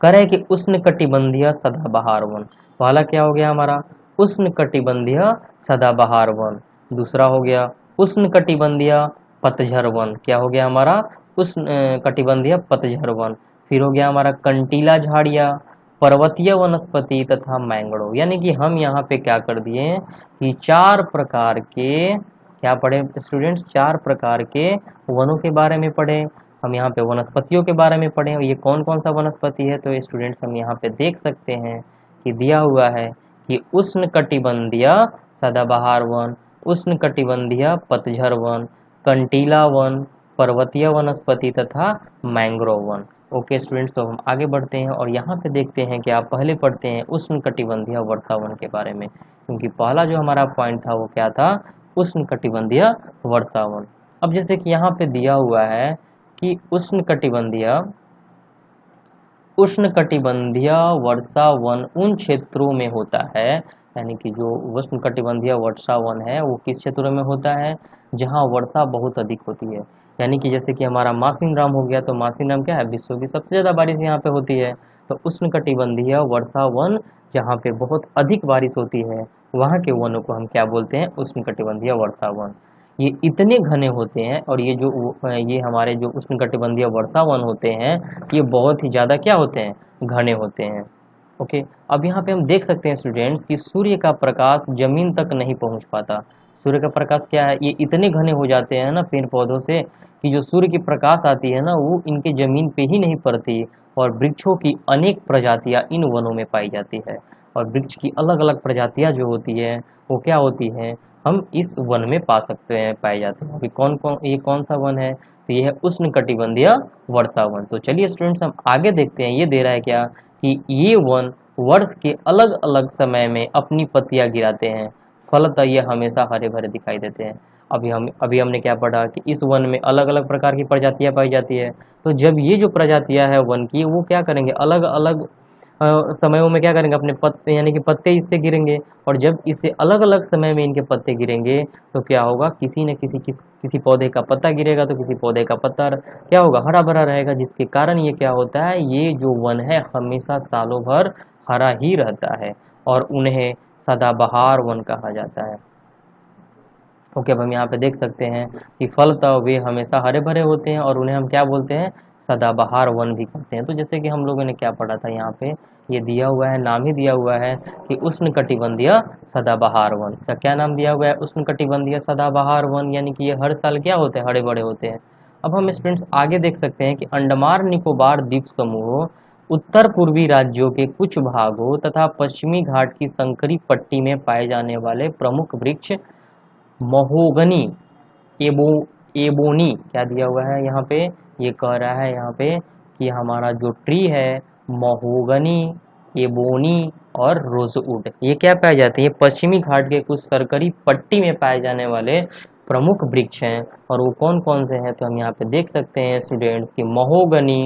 Speaker 1: कह रहे हैं कि उष्णकटिबंधीय सदाबहार वन, पहला क्या हो गया हमारा, उष्णकटिबंधीय सदाबहार वन। दूसरा हो गया उष्णकटिबंधीय पतझड़ वन, क्या हो गया हमारा, उष्ण कटिबंधीय पतझड़ वन। फिर हो गया हमारा कंटीला झाड़ियाँ, पर्वतीय वनस्पति तथा मैंग्रोव। यानी कि हम यहाँ पे क्या कर दिए कि 4 प्रकार के, क्या पढ़े स्टूडेंट्स, 4 प्रकार के वनों के बारे में पढ़े। हम यहाँ पे वनस्पतियों के बारे में पढ़े, ये कौन कौन सा वनस्पति है, तो स्टूडेंट्स हम यहाँ पे देख सकते हैं कि दिया हुआ है कि उष्णकटिबंधीय सदाबहार वन, उष्णकटिबंधीय पतझड़ वन, कंटीला वन, पर्वतीय वनस्पति तथा मैंग्रोव वन। ओके स्टूडेंट्स, तो हम आगे बढ़ते हैं और यहाँ पे देखते हैं कि आप पहले पढ़ते हैं उष्णकटिबंधीय वर्षा वन के बारे में, क्योंकि पहला जो हमारा पॉइंट था वो क्या था, उष्णकटिबंधीय वर्षा वन। अब जैसे कि यहाँ पे दिया हुआ है कि उष्णकटिबंधीय वर्षा वन उन क्षेत्रों में होता है, यानी कि जो उष्णकटिबंधीय वर्षा वन है वो किस क्षेत्रों में होता है, जहाँ वर्षा बहुत अधिक होती है। यानी कि जैसे कि हमारा मासिनराम हो गया, तो मासिनराम क्या है, विश्व की सबसे ज़्यादा बारिश यहाँ पे होती है। तो उष्णकटिबंधीय वर्षा वन जहाँ पे बहुत अधिक बारिश होती है वहाँ के वनों को हम क्या बोलते हैं, उष्णकटिबंधीय वर्षा वन। ये इतने घने होते हैं और ये हमारे जो उष्णकटिबंधीय वर्षा वन होते हैं ये बहुत ही ज़्यादा क्या होते हैं, घने होते हैं। ओके, अब यहाँ पे हम देख सकते हैं स्टूडेंट्स कि सूर्य का प्रकाश जमीन तक नहीं पहुँच पाता। सूर्य का प्रकाश क्या है, ये इतने घने हो जाते हैं ना पेड़ पौधों से कि जो सूर्य की प्रकाश आती है ना वो इनके जमीन पे ही नहीं पड़ती और वृक्षों की अनेक प्रजातियाँ इन वनों में पाई जाती है। और वृक्ष की अलग अलग प्रजातियाँ जो होती है वो क्या होती हैं, हम इस वन में पा सकते हैं, पाए जाते हैं। अभी ये कौन सा वन है, तो ये है उष्णकटिबंधीय वर्षा वन। तो चलिए स्टूडेंट्स हम आगे देखते हैं, ये दे रहा है क्या कि ये वन वर्ष के अलग अलग समय में अपनी पत्तियां गिराते हैं, फलतः ये हमेशा हरे भरे दिखाई देते हैं। अभी हमने क्या पढ़ा कि इस वन में अलग अलग प्रकार की प्रजातियां पाई जाती है। तो जब ये जो प्रजातियां है वन की वो क्या करेंगे, अलग अलग समयों में क्या करेंगे, अपने पत्ते यानी कि पत्ते इससे गिरेंगे। और जब इसे अलग अलग समय में इनके पत्ते गिरेंगे तो क्या होगा, किसी न किसी पौधे का पत्ता गिरेगा तो किसी पौधे का पत्ता क्या होगा, हरा भरा रहेगा, जिसके कारण ये क्या होता है, ये जो वन है हमेशा सालों भर हरा ही रहता है और उन्हें सदाबहार वन कहा जाता है। ओके, अब हम यहाँ पे देख सकते हैं कि फलतः वे हमेशा हरे भरे होते हैं और उन्हें हम क्या बोलते हैं, सदाबहार वन भी कहते हैं। तो जैसे कि हम लोगों ने क्या पढ़ा था, यहाँ पे ये दिया हुआ है, नाम ही दिया हुआ है कि उष्णकटिबंधीय सदाबहार वन। इसका क्या नाम दिया हुआ है, उष्णकटिबंधीय सदाबहार वन, यानी कि ये हर साल क्या होते हैं, हरे भरे होते हैं। अब हम स्टूडेंट्स आगे देख सकते हैं कि अंडमान निकोबार द्वीप समूह, उत्तर पूर्वी राज्यों के कुछ भागों तथा पश्चिमी घाट की संकरी पट्टी में पाए जाने वाले प्रमुख वृक्ष महोगनी एबो एबोनी क्या दिया हुआ है यहाँ पे, ये कह रहा है यहाँ पे कि हमारा जो ट्री है महोगनी, एबोनी और रोजवुड, ये क्या पाए जाते हैं, ये पश्चिमी घाट के कुछ सरकरी पट्टी में पाए जाने वाले प्रमुख वृक्ष हैं। और वो कौन कौन से हैं, तो हम यहाँ पे देख सकते हैं स्टूडेंट्स की महोगनी,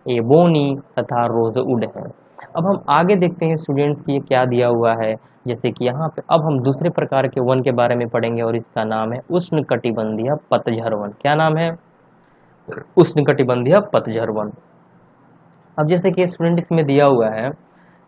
Speaker 1: एबोनी तथा रोजवुड है। अब हम आगे देखते हैं स्टूडेंट्स की ये क्या दिया हुआ है। जैसे कि यहाँ पे अब हम दूसरे प्रकार के वन के बारे में पढ़ेंगे और इसका नाम है उष्णकटिबंधीय पतझड़ वन। क्या नाम है, उष्णकटिबंधीय पतझड़ वन। अब जैसे कि स्टूडेंट इसमें दिया हुआ है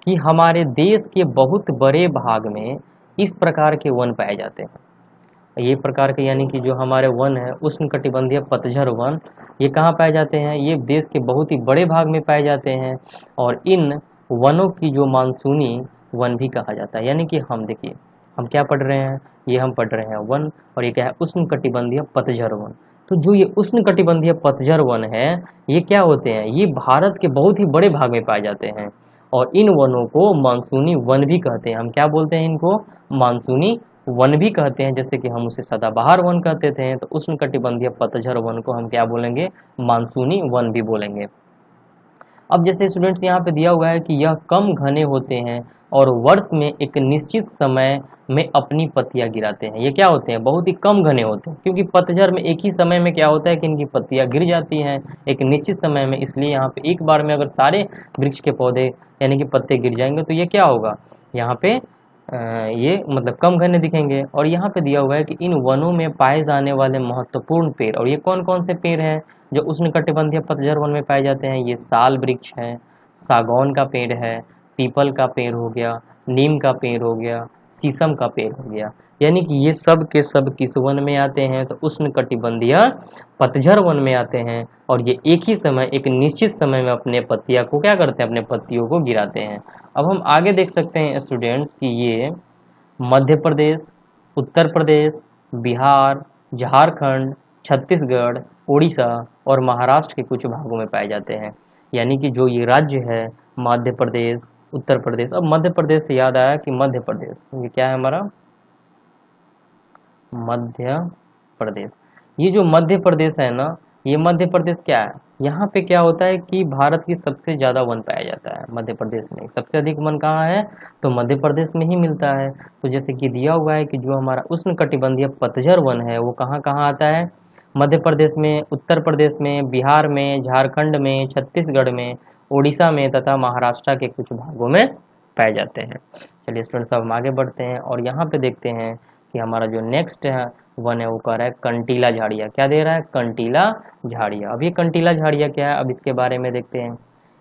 Speaker 1: कि हमारे देश के बहुत बड़े भाग में इस प्रकार के वन पाए जाते हैं। ये प्रकार के यानी कि जो हमारे वन है उष्णकटिबंधीय पतझड़ वन, ये कहाँ पाए जाते हैं, ये देश के बहुत ही बड़े भाग में पाए जाते हैं। और इन वनों की जो मानसूनी वन भी कहा जाता है। यानी कि हम देखिए हम क्या पढ़ रहे हैं, ये हम पढ़ रहे हैं वन, और ये क्या है, उष्णकटिबंधीय पतझड़ वन। तो जो ये उष्णकटिबंधीय पतझड़ वन है, ये क्या होते हैं, ये भारत के बहुत ही बड़े भाग में पाए जाते हैं। और इन वनों को मानसूनी वन भी कहते हैं। हम क्या बोलते हैं इनको, मानसूनी वन भी कहते हैं। जैसे कि हम उसे सदाबहार वन कहते थे, तो उष्णकटिबंधीय पतझड़ वन को हम क्या बोलेंगे, मानसूनी वन भी बोलेंगे। अब जैसे स्टूडेंट्स यहाँ पे दिया हुआ है कि यह कम घने होते हैं और वर्ष में एक निश्चित समय में अपनी पत्तियां गिराते हैं। ये क्या होते हैं, बहुत ही कम घने होते हैं, क्योंकि पतझड़ में एक ही समय में क्या होता है कि इनकी पत्तियां गिर जाती हैं एक निश्चित समय में। इसलिए यहाँ पे एक बार में अगर सारे वृक्ष के पौधे यानी कि पत्ते गिर जाएंगे तो ये क्या होगा, यहाँ पे ये मतलब कम घने दिखेंगे। और यहाँ पे दिया हुआ है कि इन वनों में पाए जाने वाले महत्वपूर्ण पेड़, और ये कौन कौन से पेड़ हैं जो उष्णकटिबंधीय पतझड़ वन में पाए जाते हैं, ये साल वृक्ष है, सागौन का पेड़ है, पीपल का पेड़ हो गया, नीम का पेड़ हो गया, शीशम का पेड़ हो गया। यानी कि ये सब के सब किस वन में आते हैं, तो उष्णकटिबंधीय पतझड़ वन में आते हैं। और ये एक ही समय एक निश्चित समय में अपने पत्तियां को क्या करते हैं, अपने पत्तियों को गिराते हैं। अब हम आगे देख सकते हैं स्टूडेंट्स कि ये मध्य प्रदेश, उत्तर प्रदेश, बिहार, झारखंड, छत्तीसगढ़, उड़ीसा और महाराष्ट्र के कुछ भागों में पाए जाते हैं। यानी कि जो ये राज्य है मध्य प्रदेश, उत्तर प्रदेश, अब मध्य प्रदेश से याद आया कि मध्य प्रदेश ये क्या है हमारा, मध्य प्रदेश। ये जो मध्य प्रदेश है ना, ये मध्य प्रदेश क्या है, यहाँ पे क्या होता है कि भारत की सबसे ज़्यादा वन पाया जाता है मध्य प्रदेश में। सबसे अधिक वन कहाँ है, तो मध्य प्रदेश में ही मिलता है। तो जैसे कि दिया हुआ है कि जो हमारा उष्णकटिबंधीय पतझड़ वन है वो कहाँ कहाँ आता है, मध्य प्रदेश में, उत्तर प्रदेश में, बिहार में, झारखंड में, छत्तीसगढ़ में, उड़ीसा में तथा महाराष्ट्र के कुछ भागों में पाए जाते हैं। चलिए स्टूडेंट्स अब हम आगे बढ़ते हैं और यहाँ पे देखते हैं कि हमारा जो नेक्स्ट है वन है वो कह रहा है कंटीला झाड़िया। क्या दे रहा है, कंटीला झाड़िया। अब ये कंटीला झाड़िया क्या है, अब इसके बारे में देखते हैं।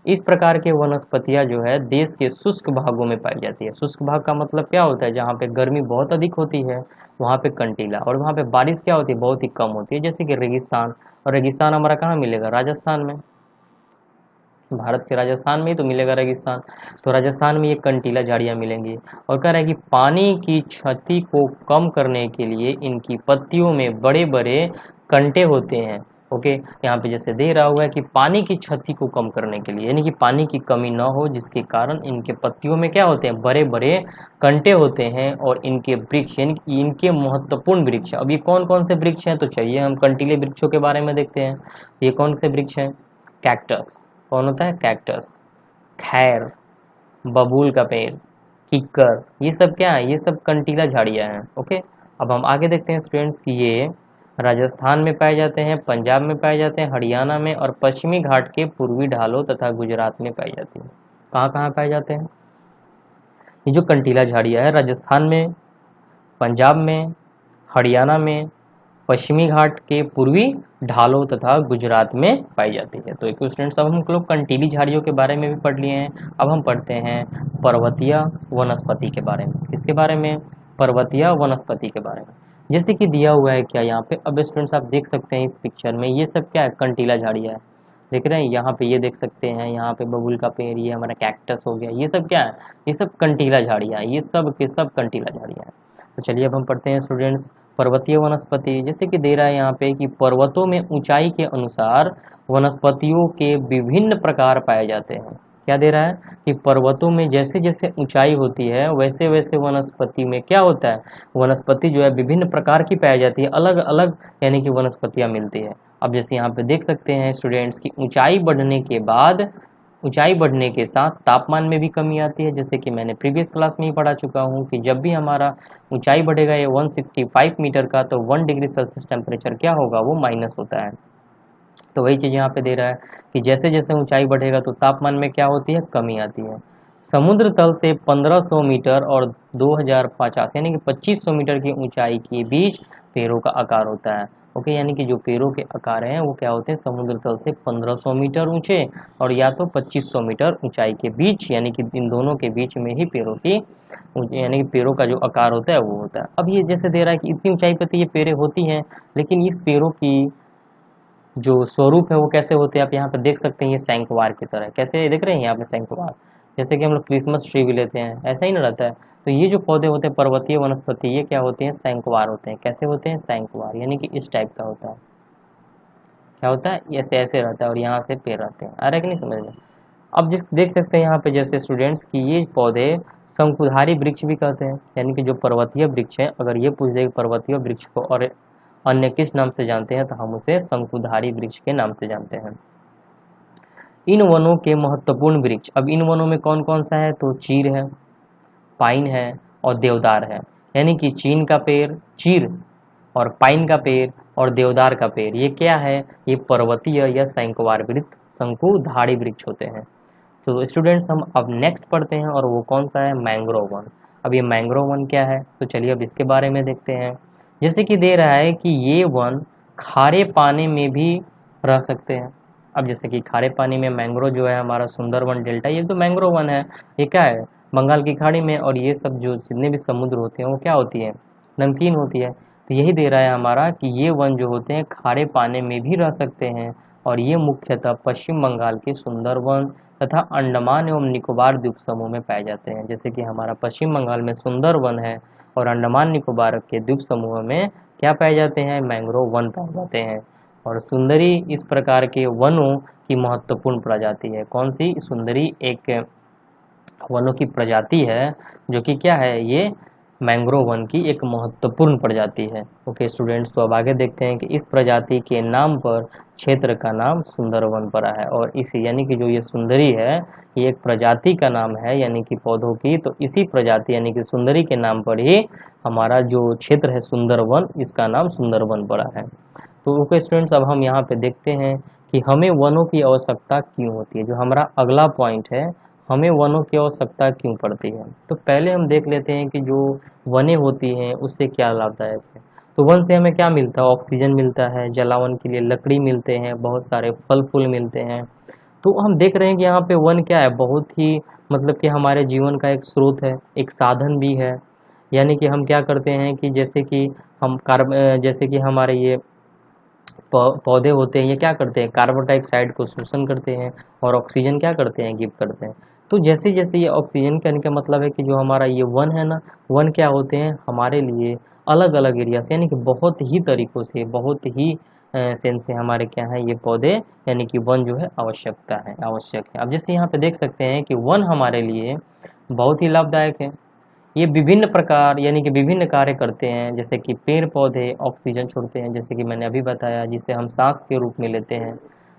Speaker 1: इस प्रकार के वनस्पतियां जो है देश के शुष्क भागों में पाई जाती है। शुष्क भाग का मतलब क्या होता है, जहाँ पे गर्मी बहुत अधिक होती है वहाँ पे कंटीला, और वहाँ पे बारिश क्या होती है, बहुत ही कम होती है, जैसे कि रेगिस्तान। और रेगिस्तान हमारा कहाँ मिलेगा, राजस्थान में। भारत के राजस्थान में ही तो मिलेगा रेगिस्तान। तो राजस्थान में ये कंटीला झाड़ियाँ मिलेंगी। और कह रहा है कि पानी की क्षति को कम करने के लिए इनकी पत्तियों में बड़े बड़े कंटे होते हैं। ओके, यहाँ पे जैसे दे रहा हुआ है कि पानी की क्षति को कम करने के लिए, यानी कि पानी की कमी ना हो, जिसके कारण इनके पत्तियों में क्या होते हैं, बड़े बड़े कंटे होते हैं। और इनके वृक्ष यानी कि इनके महत्वपूर्ण वृक्ष, अब ये कौन कौन से वृक्ष हैं, तो चलिए हम कंटीले वृक्षों के बारे में देखते हैं। ये कौन से वृक्ष हैं, कैक्टस, कौन होता है, कैक्टस, खैर, बबूल का पेड़, किक्कर, ये सब क्या है, ये सब कंटीला झाड़ियाँ हैं। ओके, अब हम आगे देखते हैं स्टूडेंट्स कि ये राजस्थान में पाए जाते हैं, पंजाब में पाए जाते हैं, हरियाणा में और पश्चिमी घाट के पूर्वी ढालों तथा गुजरात में पाई जाती है। कहाँ कहाँ पाए जाते हैं ये जो कंटीला झाड़ियाँ है, राजस्थान में, पंजाब में, हरियाणा में, पश्चिमी घाट के पूर्वी ढालों तथा गुजरात में पाई जाती है। तो एक स्टूडेंट्स अब हम लोग कंटीली झाड़ियों के बारे में भी पढ़ लिए हैं। अब हम पढ़ते हैं पर्वतीय वनस्पति के बारे में। किसके बारे में, पर्वतीय वनस्पति के बारे में। जैसे कि दिया हुआ है क्या यहाँ पे, अब स्टूडेंट्स आप देख सकते हैं इस पिक्चर में, ये सब क्या है, कंटीला झाड़ियाँ है। देख रहे हैं यहाँ पे, ये देख सकते हैं यहाँ पे बबूल का पेड़, ये हमारा कैक्टस हो गया, ये सब क्या है, ये सब कंटीला झाड़ियाँ है, ये सब के सब कंटीला झाड़ियाँ है। तो चलिए अब हम पढ़ते हैं स्टूडेंट्स पर्वतीय वनस्पति। जैसे कि दे रहा है यहाँ पे कि पर्वतों में ऊंचाई के अनुसार वनस्पतियों के विभिन्न प्रकार पाए जाते हैं। क्या दे रहा है कि पर्वतों में जैसे जैसे ऊंचाई होती है वैसे वैसे वनस्पति में क्या होता है, वनस्पति जो है विभिन्न प्रकार की पाई जाती है, अलग अलग यानी कि वनस्पतियां मिलती है। अब जैसे यहाँ पे देख सकते हैं स्टूडेंट्स की ऊंचाई बढ़ने के बाद, ऊंचाई बढ़ने के साथ तापमान में भी कमी आती है। जैसे कि मैंने प्रीवियस क्लास में ही पढ़ा चुका हूँ कि जब भी हमारा ऊंचाई बढ़ेगा ये 165 मीटर का, तो 1 डिग्री सेल्सियस टेम्परेचर क्या होगा, वो माइनस होता है। तो वही चीज़ यहाँ पे दे रहा है कि जैसे जैसे ऊंचाई बढ़ेगा तो तापमान में क्या होती है, कमी आती है। समुद्र तल से 1500 मीटर और 2050 यानी कि 2500 मीटर की ऊंचाई के बीच पेड़ों का आकार होता है। ओके, यानी कि जो पेड़ों के आकार हैं वो क्या होते हैं, समुद्र तल से 1500 मीटर ऊंचे और या तो 2500 मीटर ऊंचाई के बीच, यानी कि इन दोनों के बीच में ही पेड़ों की यानी कि पेड़ों का जो आकार होता है वो होता है। अब ये जैसे दे रहा है कि इतनी ऊंचाई पर तो ये पेड़ें होती हैं, लेकिन इस पेड़ों की जो स्वरूप है वो कैसे होते हैं, आप यहाँ पे देख सकते हैं, ये शंकुवार की तरह। कैसे देख रहे हैं यहाँ पे शंकुवार, जैसे कि हम लोग क्रिसमस ट्री भी लेते हैं, ऐसा ही ना रहता है। तो ये जो पौधे होते हैं पर्वतीय वनस्पति, ये क्या होते हैं, शंकुवार होते हैं। कैसे होते हैं, शंकुवार, यानी कि इस टाइप का होता है। क्या होता है, ऐसे ऐसे रहता है और यहाँ से पेड़ रहते हैं। आ रहा है कि नहीं समझ में। अब जिस देख सकते हैं यहाँ पे जैसे स्टूडेंट्स की ये पौधे शंकुधारी वृक्ष भी कहते हैं, यानी कि जो पर्वतीय वृक्ष है, अगर ये पूछ दे पर्वतीय वृक्ष को और अन्य किस नाम से जानते हैं, तो हम उसे शंकुधारी वृक्ष के नाम से जानते हैं। इन वनों के महत्वपूर्ण वृक्ष, अब इन वनों में कौन कौन सा है, तो चीर है, पाइन है और देवदार है। यानी कि चीन का पेड़, चीर और पाइन का पेड़ और देवदार का पेड़, ये क्या है, ये पर्वतीय या शंकुवार वृक्ष, शंकुधारी वृक्ष होते हैं। तो स्टूडेंट्स हम अब नेक्स्ट पढ़ते हैं और वो कौन सा है, मैंग्रोव वन। अब ये मैंग्रोव वन क्या है, तो चलिए अब इसके बारे में देखते हैं। जैसे कि दे रहा है कि ये वन खारे पानी में भी रह सकते हैं। अब जैसे कि खारे पानी में मैंग्रोव जो है हमारा सुंदरवन डेल्टा, ये तो मैंग्रोव वन है। ये क्या है, बंगाल की खाड़ी में, और ये सब जो जितने भी समुद्र होते हैं वो क्या होती है, नमकीन होती है। तो यही दे रहा है हमारा कि ये वन जो होते हैं खारे पानी में भी रह सकते हैं, और ये मुख्यतः पश्चिम बंगाल के सुंदरवन तथा अंडमान एवं निकोबार द्वीप समूह में पाए जाते हैं। जैसे कि हमारा पश्चिम बंगाल में सुंदरवन है और अंडमान निकोबार के द्वीप समूह में क्या पाए जाते हैं, मैंग्रोव वन पाए जाते हैं। और सुंदरी इस प्रकार के वनों की महत्वपूर्ण प्रजाति है। कौन सी, सुंदरी एक वनों की प्रजाति है जो कि क्या है, ये मैंग्रोव वन की एक महत्वपूर्ण प्रजाति है। ओके स्टूडेंट्स, तो अब आगे देखते हैं कि इस प्रजाति के नाम पर क्षेत्र का नाम सुंदरवन पड़ा है, और इसी यानी कि जो ये सुंदरी है ये एक प्रजाति का नाम है, यानी कि पौधों की, तो इसी प्रजाति यानी कि सुंदरी के नाम पर ही हमारा जो क्षेत्र है सुंदरवन, इसका नाम सुंदरवन पड़ा है। तो ओके स्टूडेंट्स, अब हम यहाँ पे देखते हैं कि हमें वनों की आवश्यकता क्यों होती है। जो हमारा अगला पॉइंट है, हमें वनों की आवश्यकता क्यों पड़ती है। तो पहले हम देख लेते हैं कि जो वनें होती हैं उससे क्या लाभदायक है। तो वन से हमें क्या मिलता है, ऑक्सीजन मिलता है, जलावन के लिए लकड़ी मिलते हैं, बहुत सारे फल फूल मिलते हैं। तो हम देख रहे हैं कि यहाँ पे वन क्या है, बहुत ही मतलब कि हमारे जीवन का एक स्रोत है, एक साधन भी है। यानी कि हम क्या करते हैं कि जैसे कि हम जैसे कि हमारे ये पौधे होते हैं, ये क्या करते हैं, कार्बन डाइऑक्साइड को शोषण करते हैं और ऑक्सीजन क्या करते हैं, गिव करते हैं। तो जैसे जैसे ये ऑक्सीजन कहने का मतलब है कि जो हमारा ये वन है ना, वन क्या होते हैं हमारे लिए अलग अलग एरिया से, यानी कि बहुत ही तरीकों से, बहुत ही सेंस से हमारे क्या है ये पौधे, यानी कि वन जो है आवश्यकता है, आवश्यक है। अब जैसे यहाँ पे देख सकते हैं कि वन हमारे लिए बहुत ही लाभदायक है। ये विभिन्न प्रकार यानी कि विभिन्न कार्य करते हैं, जैसे कि पेड़ पौधे ऑक्सीजन छोड़ते हैं, जैसे कि मैंने अभी बताया, जिसे हम सांस के रूप में लेते हैं,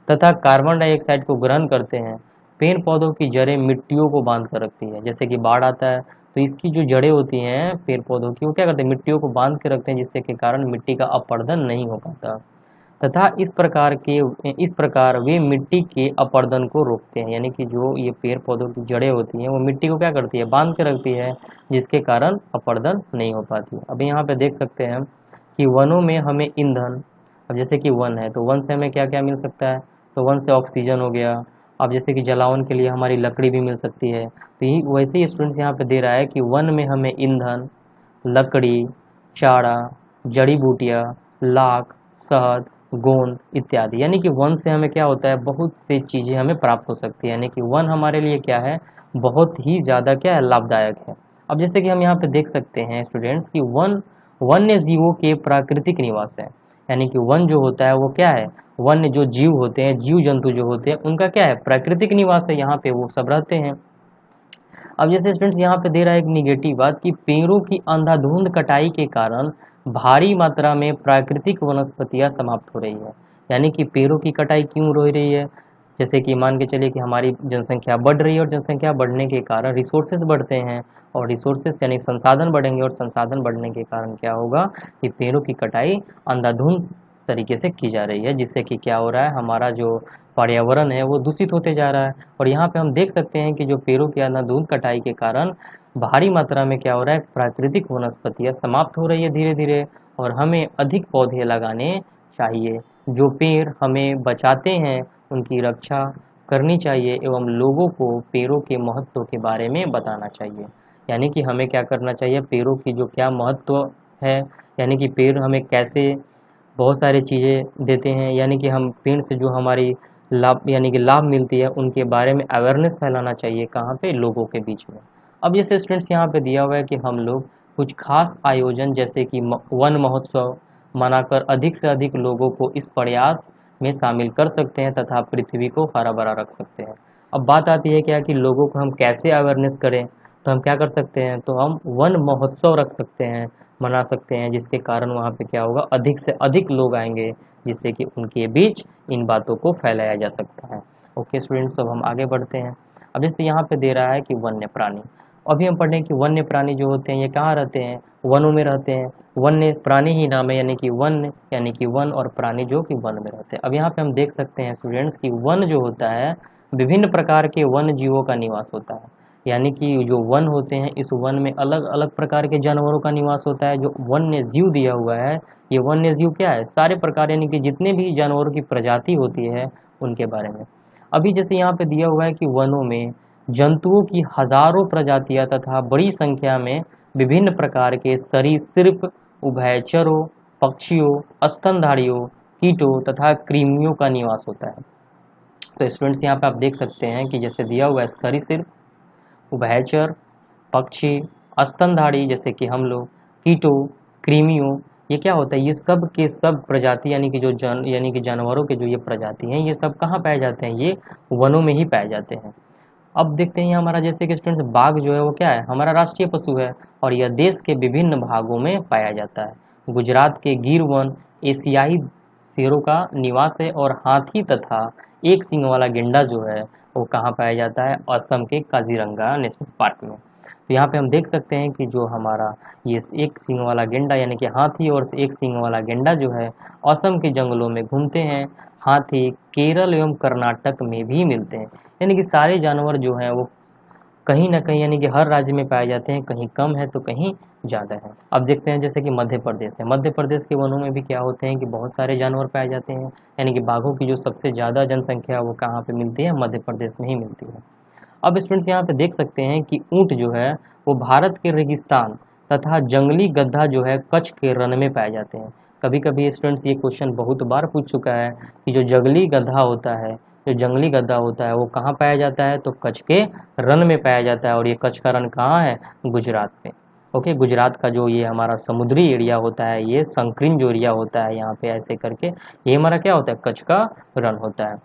Speaker 1: तथा कार्बन डाइऑक्साइड को ग्रहण करते हैं। पेड़ पौधों की जड़ें मिट्टियों को बांध कर रखती है। जैसे कि बाढ़ आता है तो इसकी जो जड़ें होती हैं पेड़ पौधों की, वो क्या करते हैं, मिट्टियों को बांध के रखते हैं, जिससे के कारण मिट्टी का अपरदन नहीं हो पाता, तथा इस प्रकार वे मिट्टी के अपरदन को रोकते हैं। यानी कि जो ये पेड़ पौधों की जड़ें होती हैं वो मिट्टी को क्या करती है, बांध के रखती है, जिसके कारण अपरदन नहीं हो पाती। अभी यहाँ पे देख सकते हैं कि वनों में हमें ईंधन, अब जैसे कि वन है तो वन से हमें क्या क्या मिल सकता है, तो वन से ऑक्सीजन हो गया। अब जैसे कि जलावन के लिए हमारी लकड़ी भी मिल सकती है। तो यही वैसे ही स्टूडेंट्स यहाँ पे दे रहा है कि वन में हमें ईंधन, लकड़ी, चारा, जड़ी बूटियाँ, लाख, शहद, गोंद इत्यादि, यानी कि वन से हमें क्या होता है, बहुत सी चीज़ें हमें प्राप्त हो सकती है। यानी कि वन हमारे लिए क्या है, बहुत ही ज़्यादा क्या है, लाभदायक है। अब जैसे कि हम यहाँ पे देख सकते हैं स्टूडेंट्स कि वन वन्य जीवों के प्राकृतिक निवास है। यानी कि वन जो होता है वो क्या है, वन्य जो जीव होते हैं, जीव जंतु जो होते हैं, उनका क्या है, प्राकृतिक निवास है, यहाँ पे वो सब रहते हैं। अब जैसे स्टूडेंट्स यहाँ पे दे रहा है एक निगेटिव बात कि पेड़ों की अंधाधुंध कटाई के कारण भारी मात्रा में प्राकृतिक वनस्पतियां समाप्त हो रही है। यानी कि पेड़ों की कटाई क्यों हो रही है, जैसे कि मान के चलिए कि हमारी जनसंख्या बढ़ रही है और जनसंख्या बढ़ने के कारण रिसोर्सेज बढ़ते हैं, और रिसोर्सेज यानी संसाधन बढ़ेंगे, और संसाधन बढ़ने के कारण क्या होगा कि पेड़ों की कटाई अंधाधुंध तरीके से की जा रही है, जिससे कि क्या हो रहा है, हमारा जो पर्यावरण है वो दूषित होते जा रहा है। और यहाँ पे हम देख सकते हैं कि जो पेड़ों की अंधाधुंध कटाई के कारण भारी मात्रा में क्या हो रहा है, प्राकृतिक वनस्पतियाँ समाप्त हो रही है धीरे धीरे, और हमें अधिक पौधे लगाने चाहिए। जो पेड़ हमें बचाते हैं उनकी रक्षा करनी चाहिए, एवं लोगों को पेड़ों के महत्व के बारे में बताना चाहिए। यानी कि हमें क्या करना चाहिए, पेड़ों की जो क्या महत्व है, यानी कि पेड़ हमें कैसे बहुत सारी चीज़ें देते हैं, यानी कि हम पेड़ से जो हमारी लाभ यानी कि लाभ मिलती है उनके बारे में अवेयरनेस फैलाना चाहिए, कहाँ पे, लोगों के बीच में। अब जैसे स्टूडेंट्स यहाँ पे दिया हुआ है कि हम लोग कुछ खास आयोजन जैसे कि वन महोत्सव मनाकर अधिक से अधिक लोगों को इस प्रयास में शामिल कर सकते हैं तथा पृथ्वी को हरा भरा रख सकते हैं। अब बात आती है क्या कि लोगों को हम कैसे अवेयरनेस करें, तो हम क्या कर सकते हैं, तो हम वन महोत्सव रख सकते हैं, मना सकते हैं, जिसके कारण वहाँ पे क्या होगा, अधिक से अधिक लोग आएंगे, जिससे कि उनके बीच इन बातों को फैलाया जा सकता है। ओके स्टूडेंट्स, तो अब हम आगे बढ़ते हैं। अब जैसे यहाँ पे दे रहा है कि वन्य प्राणी, अभी हम पढ़ें कि वन्य प्राणी जो होते हैं ये कहाँ रहते हैं, वनों में रहते हैं। वन्य प्राणी ही नाम है, यानी कि वन्य यानी कि वन, और प्राणी जो कि वन में रहते हैं। अब यहाँ पे हम देख सकते हैं स्टूडेंट्स कि वन जो होता है विभिन्न प्रकार के वन जीवों का निवास होता है। यानी कि जो वन होते हैं, इस वन में अलग अलग प्रकार के जानवरों का निवास होता है। जो वन्य जीव दिया हुआ है, ये वन्य जीव क्या है, सारे प्रकार यानी कि जितने भी जानवरों की प्रजाति होती है उनके बारे में। अभी जैसे यहाँ पे दिया हुआ है कि वनों में जंतुओं की हजारों प्रजातियां तथा बड़ी संख्या में विभिन्न प्रकार के सरीसृप, उभयचरों, पक्षियों, स्तनधारियों, कीटों तथा कृमियों का निवास होता है। तो स्टूडेंट्स यहाँ पे आप देख सकते हैं कि जैसे दिया हुआ है सरीसृप, उभयचर, पक्षी, स्तनधारी जैसे कि हम लोग, कीटों, कृमियों, ये क्या होता है, ये सब के सब प्रजाति यानी कि जो यानी कि जानवरों के जो ये प्रजाति हैं, ये सब कहाँ पाए जाते हैं, ये वनों में ही पाए जाते हैं। अब देखते हैं हमारा जैसे कि स्टूडेंट्स बाघ जो है वो क्या है, हमारा राष्ट्रीय पशु है, और यह देश के विभिन्न भागों में पाया जाता है। गुजरात के गिर वन एशियाई शेरों का निवास है, और हाथी तथा एक सींग वाला गेंडा जो है वो कहाँ पाया जाता है, असम के काजीरंगा नेशनल पार्क में। तो यहाँ पे हम देख सकते हैं कि जो हमारा ये एक सींग वाला गेंडा यानी कि हाथी और एक सींग वाला गेंडा जो है असम के जंगलों में घूमते हैं। हाथी केरल एवं कर्नाटक में भी मिलते हैं। यानी कि सारे जानवर जो हैं वो कहीं ना कहीं यानी कि हर राज्य में पाए जाते हैं, कहीं कम है तो कहीं ज़्यादा है। अब देखते हैं जैसे कि मध्य प्रदेश है, मध्य प्रदेश के वनों में भी क्या होते हैं कि बहुत सारे जानवर पाए जाते हैं। यानी कि बाघों की जो सबसे ज़्यादा जनसंख्या है वो कहाँ पे मिलती है, मध्य प्रदेश में ही मिलती है। अब स्टूडेंट्स यहाँ पे देख सकते हैं कि ऊँट जो है वो भारत के रेगिस्तान तथा जंगली गधा जो है कच्छ के रण में पाए जाते हैं। कभी कभी स्टूडेंट्स ये क्वेश्चन बहुत बार पूछ चुका है कि जो जंगली गधा होता है, जो जंगली गधा होता है वो कहाँ पाया जाता है, तो कच्छ के रण में पाया जाता है। और ये कच्छ का रण कहाँ है, गुजरात में। ओके, गुजरात का जो ये हमारा समुद्री एरिया होता है, ये संकीर्ण जो एरिया होता है यहाँ पे ऐसे करके, ये हमारा क्या होता है, कच्छ का रण होता है।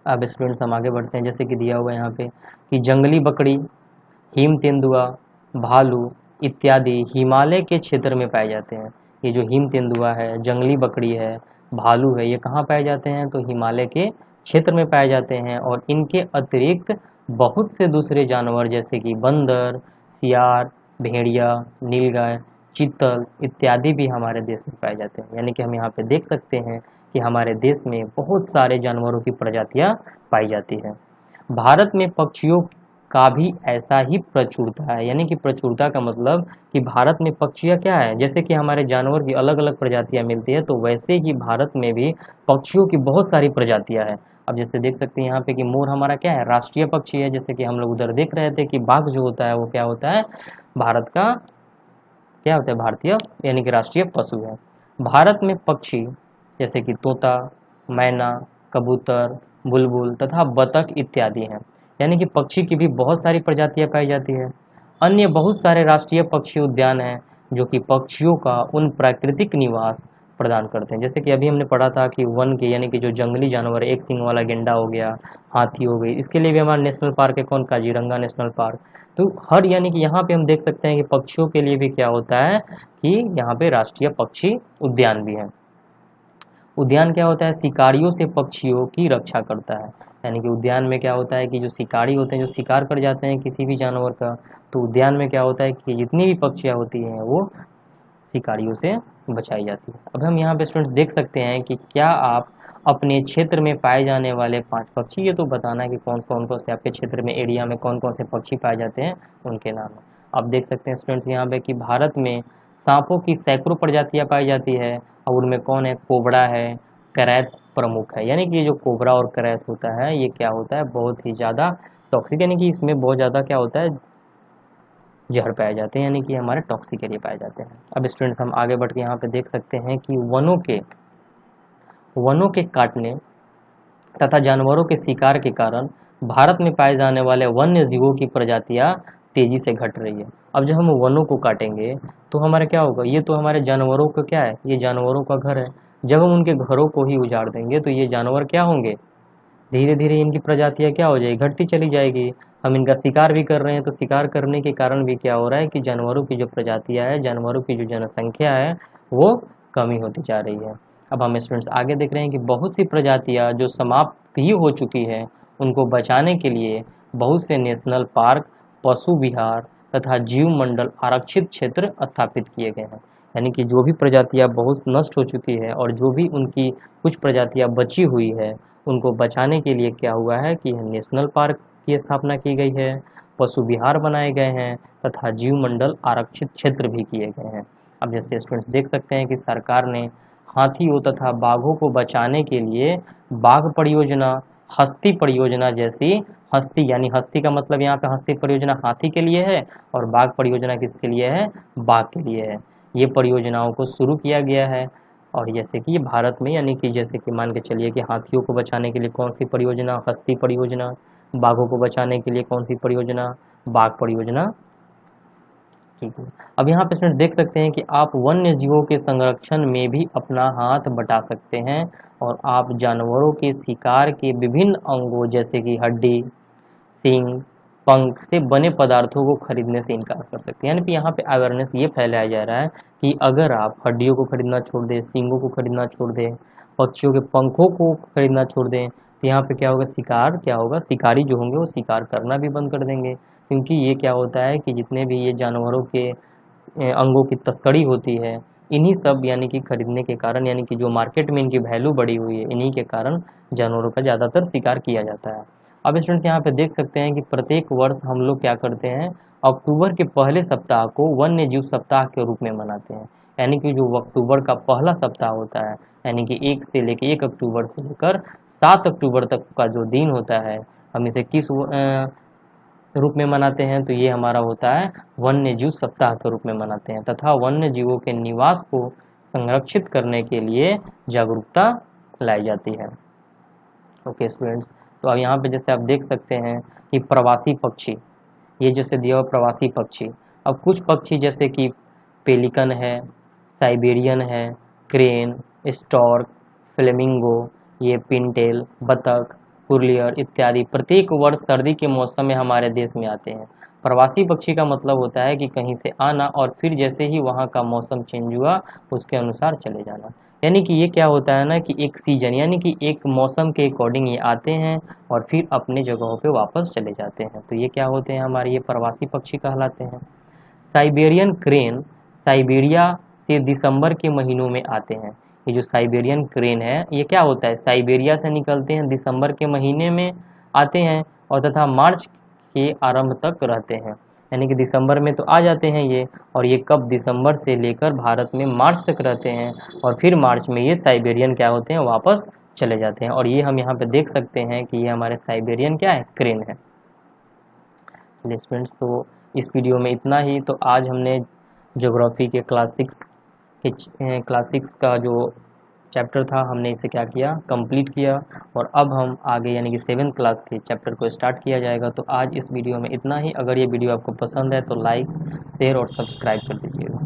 Speaker 1: अब स्टूडेंट्स हम आगे बढ़ते हैं, जैसे कि दिया हुआ है यहाँ पे कि जंगली बकरी, हिम तेंदुआ, भालू इत्यादि हिमालय के क्षेत्र में पाए जाते हैं। ये जो हिम तेंदुआ है, जंगली बकरी है, भालू है, ये कहाँ पाए जाते हैं, तो हिमालय के क्षेत्र में पाए जाते हैं। और इनके अतिरिक्त बहुत से दूसरे जानवर जैसे कि बंदर, सियार, भेड़िया, नीलगाय, चीतल इत्यादि भी हमारे देश में पाए जाते हैं। यानी कि हम यहाँ पे देख सकते हैं कि हमारे देश में बहुत सारे जानवरों की प्रजातियाँ पाई जाती हैं। भारत में पक्षियों का भी ऐसा ही प्रचुरता है। यानी कि प्रचुरता का मतलब कि भारत में पक्षियाँ क्या है, जैसे कि हमारे जानवर की अलग अलग प्रजातियाँ मिलती है, तो वैसे ही भारत में भी पक्षियों की बहुत सारी प्रजातियाँ हैं। अब जैसे देख सकते हैं यहाँ पे कि मोर हमारा क्या है, राष्ट्रीय पक्षी है। जैसे कि हम लोग उधर देख रहे थे कि बाघ जो होता है वो क्या होता है, भारत का क्या होता है, भारतीय यानी कि राष्ट्रीय पशु है। भारत में पक्षी जैसे कि तोता, मैना, कबूतर, बुलबुल तथा बतख इत्यादि हैं। यानी कि पक्षी की भी बहुत सारी प्रजातियां पाई जाती है। अन्य बहुत सारे राष्ट्रीय पक्षी उद्यान हैं जो कि पक्षियों का उन प्राकृतिक निवास प्रदान करते हैं। जैसे कि अभी हमने पढ़ा था कि वन के यानी कि जो जंगली जानवर है, एक सींग वाला गेंडा हो गया, हाथी हो गई, इसके लिए भी हमारा नेशनल पार्क है कौन, काजीरंगा नेशनल पार्क। तो हर यानी कि यहाँ पे हम देख सकते हैं कि पक्षियों के लिए भी क्या होता है कि यहाँ पे राष्ट्रीय पक्षी उद्यान भी है। उद्यान क्या होता है, शिकारियों से पक्षियों की रक्षा करता है। यानी कि उद्यान में क्या होता है कि जो शिकारी होते हैं, जो शिकार कर जाते हैं किसी भी जानवर का, तो उद्यान में क्या होता है कि जितनी भी पक्षियाँ होती हैं वो शिकारियों से बचाई जाती है। अब हम यहाँ पे स्टूडेंट्स देख सकते हैं कि क्या आप अपने क्षेत्र में पाए जाने वाले 5 पक्षी, ये तो बताना है कि कौन कौन से आपके क्षेत्र में, एरिया में कौन कौन से पक्षी पाए जाते हैं, उनके नाम है। आप देख सकते हैं स्टूडेंट्स यहाँ पे कि भारत में सांपों की सैकड़ों प्रजातियां पाई जाती है, और उनमें कौन है, कोबरा है, करैत प्रमुख है। यानी कि ये जो कोबरा और करैत होता है ये क्या होता है, बहुत ही ज़्यादा टॉक्सिक, यानी कि इसमें बहुत ज़्यादा क्या होता है, जहर पाए जाते हैं, यानी कि हमारे टॉक्सिक एरिया पाए जाते हैं। अब स्टूडेंट्स हम आगे बढ़ के यहाँ पे देख सकते हैं कि वनों के काटने तथा जानवरों के शिकार के कारण भारत में पाए जाने वाले वन्य जीवों की प्रजातियां तेजी से घट रही है। अब जब हम वनों को काटेंगे तो हमारा क्या होगा, ये तो हमारे जानवरों का क्या है, ये जानवरों का घर है। जब हम उनके घरों को ही उजाड़ देंगे तो ये जानवर क्या होंगे, धीरे धीरे इनकी प्रजातियां क्या हो जाएगी, घटती चली जाएगी। हम इनका शिकार भी कर रहे हैं, तो शिकार करने के कारण भी क्या हो रहा है कि जानवरों की जो प्रजातियां है, जानवरों की जो जनसंख्या है वो कमी होती जा रही है। अब हम स्टूडेंट्स आगे देख रहे हैं कि बहुत सी प्रजातियां जो समाप्त ही हो चुकी है, उनको बचाने के लिए बहुत से नेशनल पार्क, पशु विहार तथा जीव मंडल आरक्षित क्षेत्र स्थापित किए गए हैं। यानी कि जो भी प्रजातियां बहुत नष्ट हो चुकी है और जो भी उनकी कुछ प्रजातियां बची हुई है, उनको बचाने के लिए क्या हुआ है कि नेशनल पार्क की स्थापना की गई है, पशु विहार बनाए गए हैं तथा जीव मंडल आरक्षित क्षेत्र भी किए गए हैं। अब जैसे स्टूडेंट्स देख सकते हैं कि सरकार ने हाथियों तथा बाघों को बचाने के लिए बाघ परियोजना, हस्ती परियोजना जैसी, हस्ती यानी हस्ती का मतलब यहाँ पे हस्ती परियोजना हाथी के लिए है, और बाघ परियोजना किसके लिए है, बाघ के लिए है। ये परियोजनाओं को शुरू किया गया है। और जैसे कि ये भारत में यानी कि जैसे कि मान के चलिए कि हाथियों को बचाने के लिए कौन सी परियोजना, हस्ती परियोजना, बाघों को बचाने के लिए कौन सी परियोजना, बाघ परियोजना। ठीक है। अब यहाँ पे स्टूडेंट देख सकते हैं कि आप वन्य जीवों के संरक्षण में भी अपना हाथ बटा सकते हैं, और आप जानवरों के शिकार के विभिन्न अंगों जैसे कि हड्डी, सींग, पंख से बने पदार्थों को खरीदने से इनकार कर सकते हैं। यानी कि यहाँ पे अवेयरनेस ये फैलाया जा रहा है कि अगर आप हड्डियों को खरीदना छोड़ दें, सींगों को खरीदना छोड़ दें, पक्षियों के पंखों को खरीदना छोड़ दें, तो यहाँ पे क्या होगा, शिकार क्या होगा, शिकारी जो होंगे वो शिकार करना भी बंद कर देंगे। क्योंकि ये क्या होता है कि जितने भी ये जानवरों के अंगों की तस्करी होती है, इन्हीं सब यानी कि खरीदने के कारण, यानी कि जो मार्केट में इनकी वैल्यू बढ़ी हुई है, इन्हीं के कारण जानवरों का ज़्यादातर शिकार किया जाता है। अब स्टूडेंट्स यहाँ पे देख सकते हैं कि प्रत्येक वर्ष हम लोग क्या करते हैं, अक्टूबर के पहले सप्ताह को वन्य जीव सप्ताह के रूप में मनाते हैं। यानी कि जो अक्टूबर का पहला सप्ताह होता है, यानी कि 1 अक्टूबर से लेकर 7 अक्टूबर तक का जो दिन होता है, हम इसे किस रूप में मनाते हैं, तो ये हमारा होता है वन्य जीव सप्ताह के रूप में मनाते हैं, तथा वन्य जीवों के निवास को संरक्षित करने के लिए जागरूकता लाई जाती है। ओके स्टूडेंट्स, तो अब यहाँ पे जैसे आप देख सकते हैं कि प्रवासी पक्षी, ये जैसे दिया हुआ प्रवासी पक्षी, अब कुछ पक्षी जैसे कि पेलिकन है, साइबेरियन है, क्रेन, स्टॉर्क, फ्लेमिंगो, ये पिनटेल, बतख, कुर्लियर इत्यादि प्रत्येक वर्ष सर्दी के मौसम में हमारे देश में आते हैं। प्रवासी पक्षी का मतलब होता है कि कहीं से आना और फिर जैसे ही वहाँ का मौसम चेंज हुआ उसके अनुसार चले जाना। यानी कि ये क्या होता है ना कि एक सीजन यानी कि एक मौसम के अकॉर्डिंग ये आते हैं और फिर अपने जगहों पे वापस चले जाते हैं, तो ये क्या होते हैं, हमारे ये प्रवासी पक्षी कहलाते हैं। साइबेरियन क्रेन साइबेरिया से दिसंबर के महीनों में आते हैं। ये जो साइबेरियन क्रेन है ये क्या होता है, साइबेरिया से निकलते हैं, दिसंबर के महीने में आते हैं और तथा मार्च के आरंभ तक रहते हैं। यानी कि दिसंबर में तो आ जाते हैं ये, और ये कब, दिसंबर से लेकर भारत में मार्च तक रहते हैं, और फिर मार्च में ये साइबेरियन क्या होते हैं, वापस चले जाते हैं। और ये हम यहाँ पे देख सकते हैं कि ये हमारे साइबेरियन क्या है, क्रेन है। स्टूडेंट्स, तो इस वीडियो में इतना ही। तो आज हमने ज्योग्राफी के क्लास 6 का जो चैप्टर था हमने इसे क्या किया, कंप्लीट किया, और अब हम आगे यानी कि 7th क्लास के चैप्टर को स्टार्ट किया जाएगा। तो आज इस वीडियो में इतना ही। अगर ये वीडियो आपको पसंद है तो लाइक, शेयर और सब्सक्राइब कर दीजिएगा।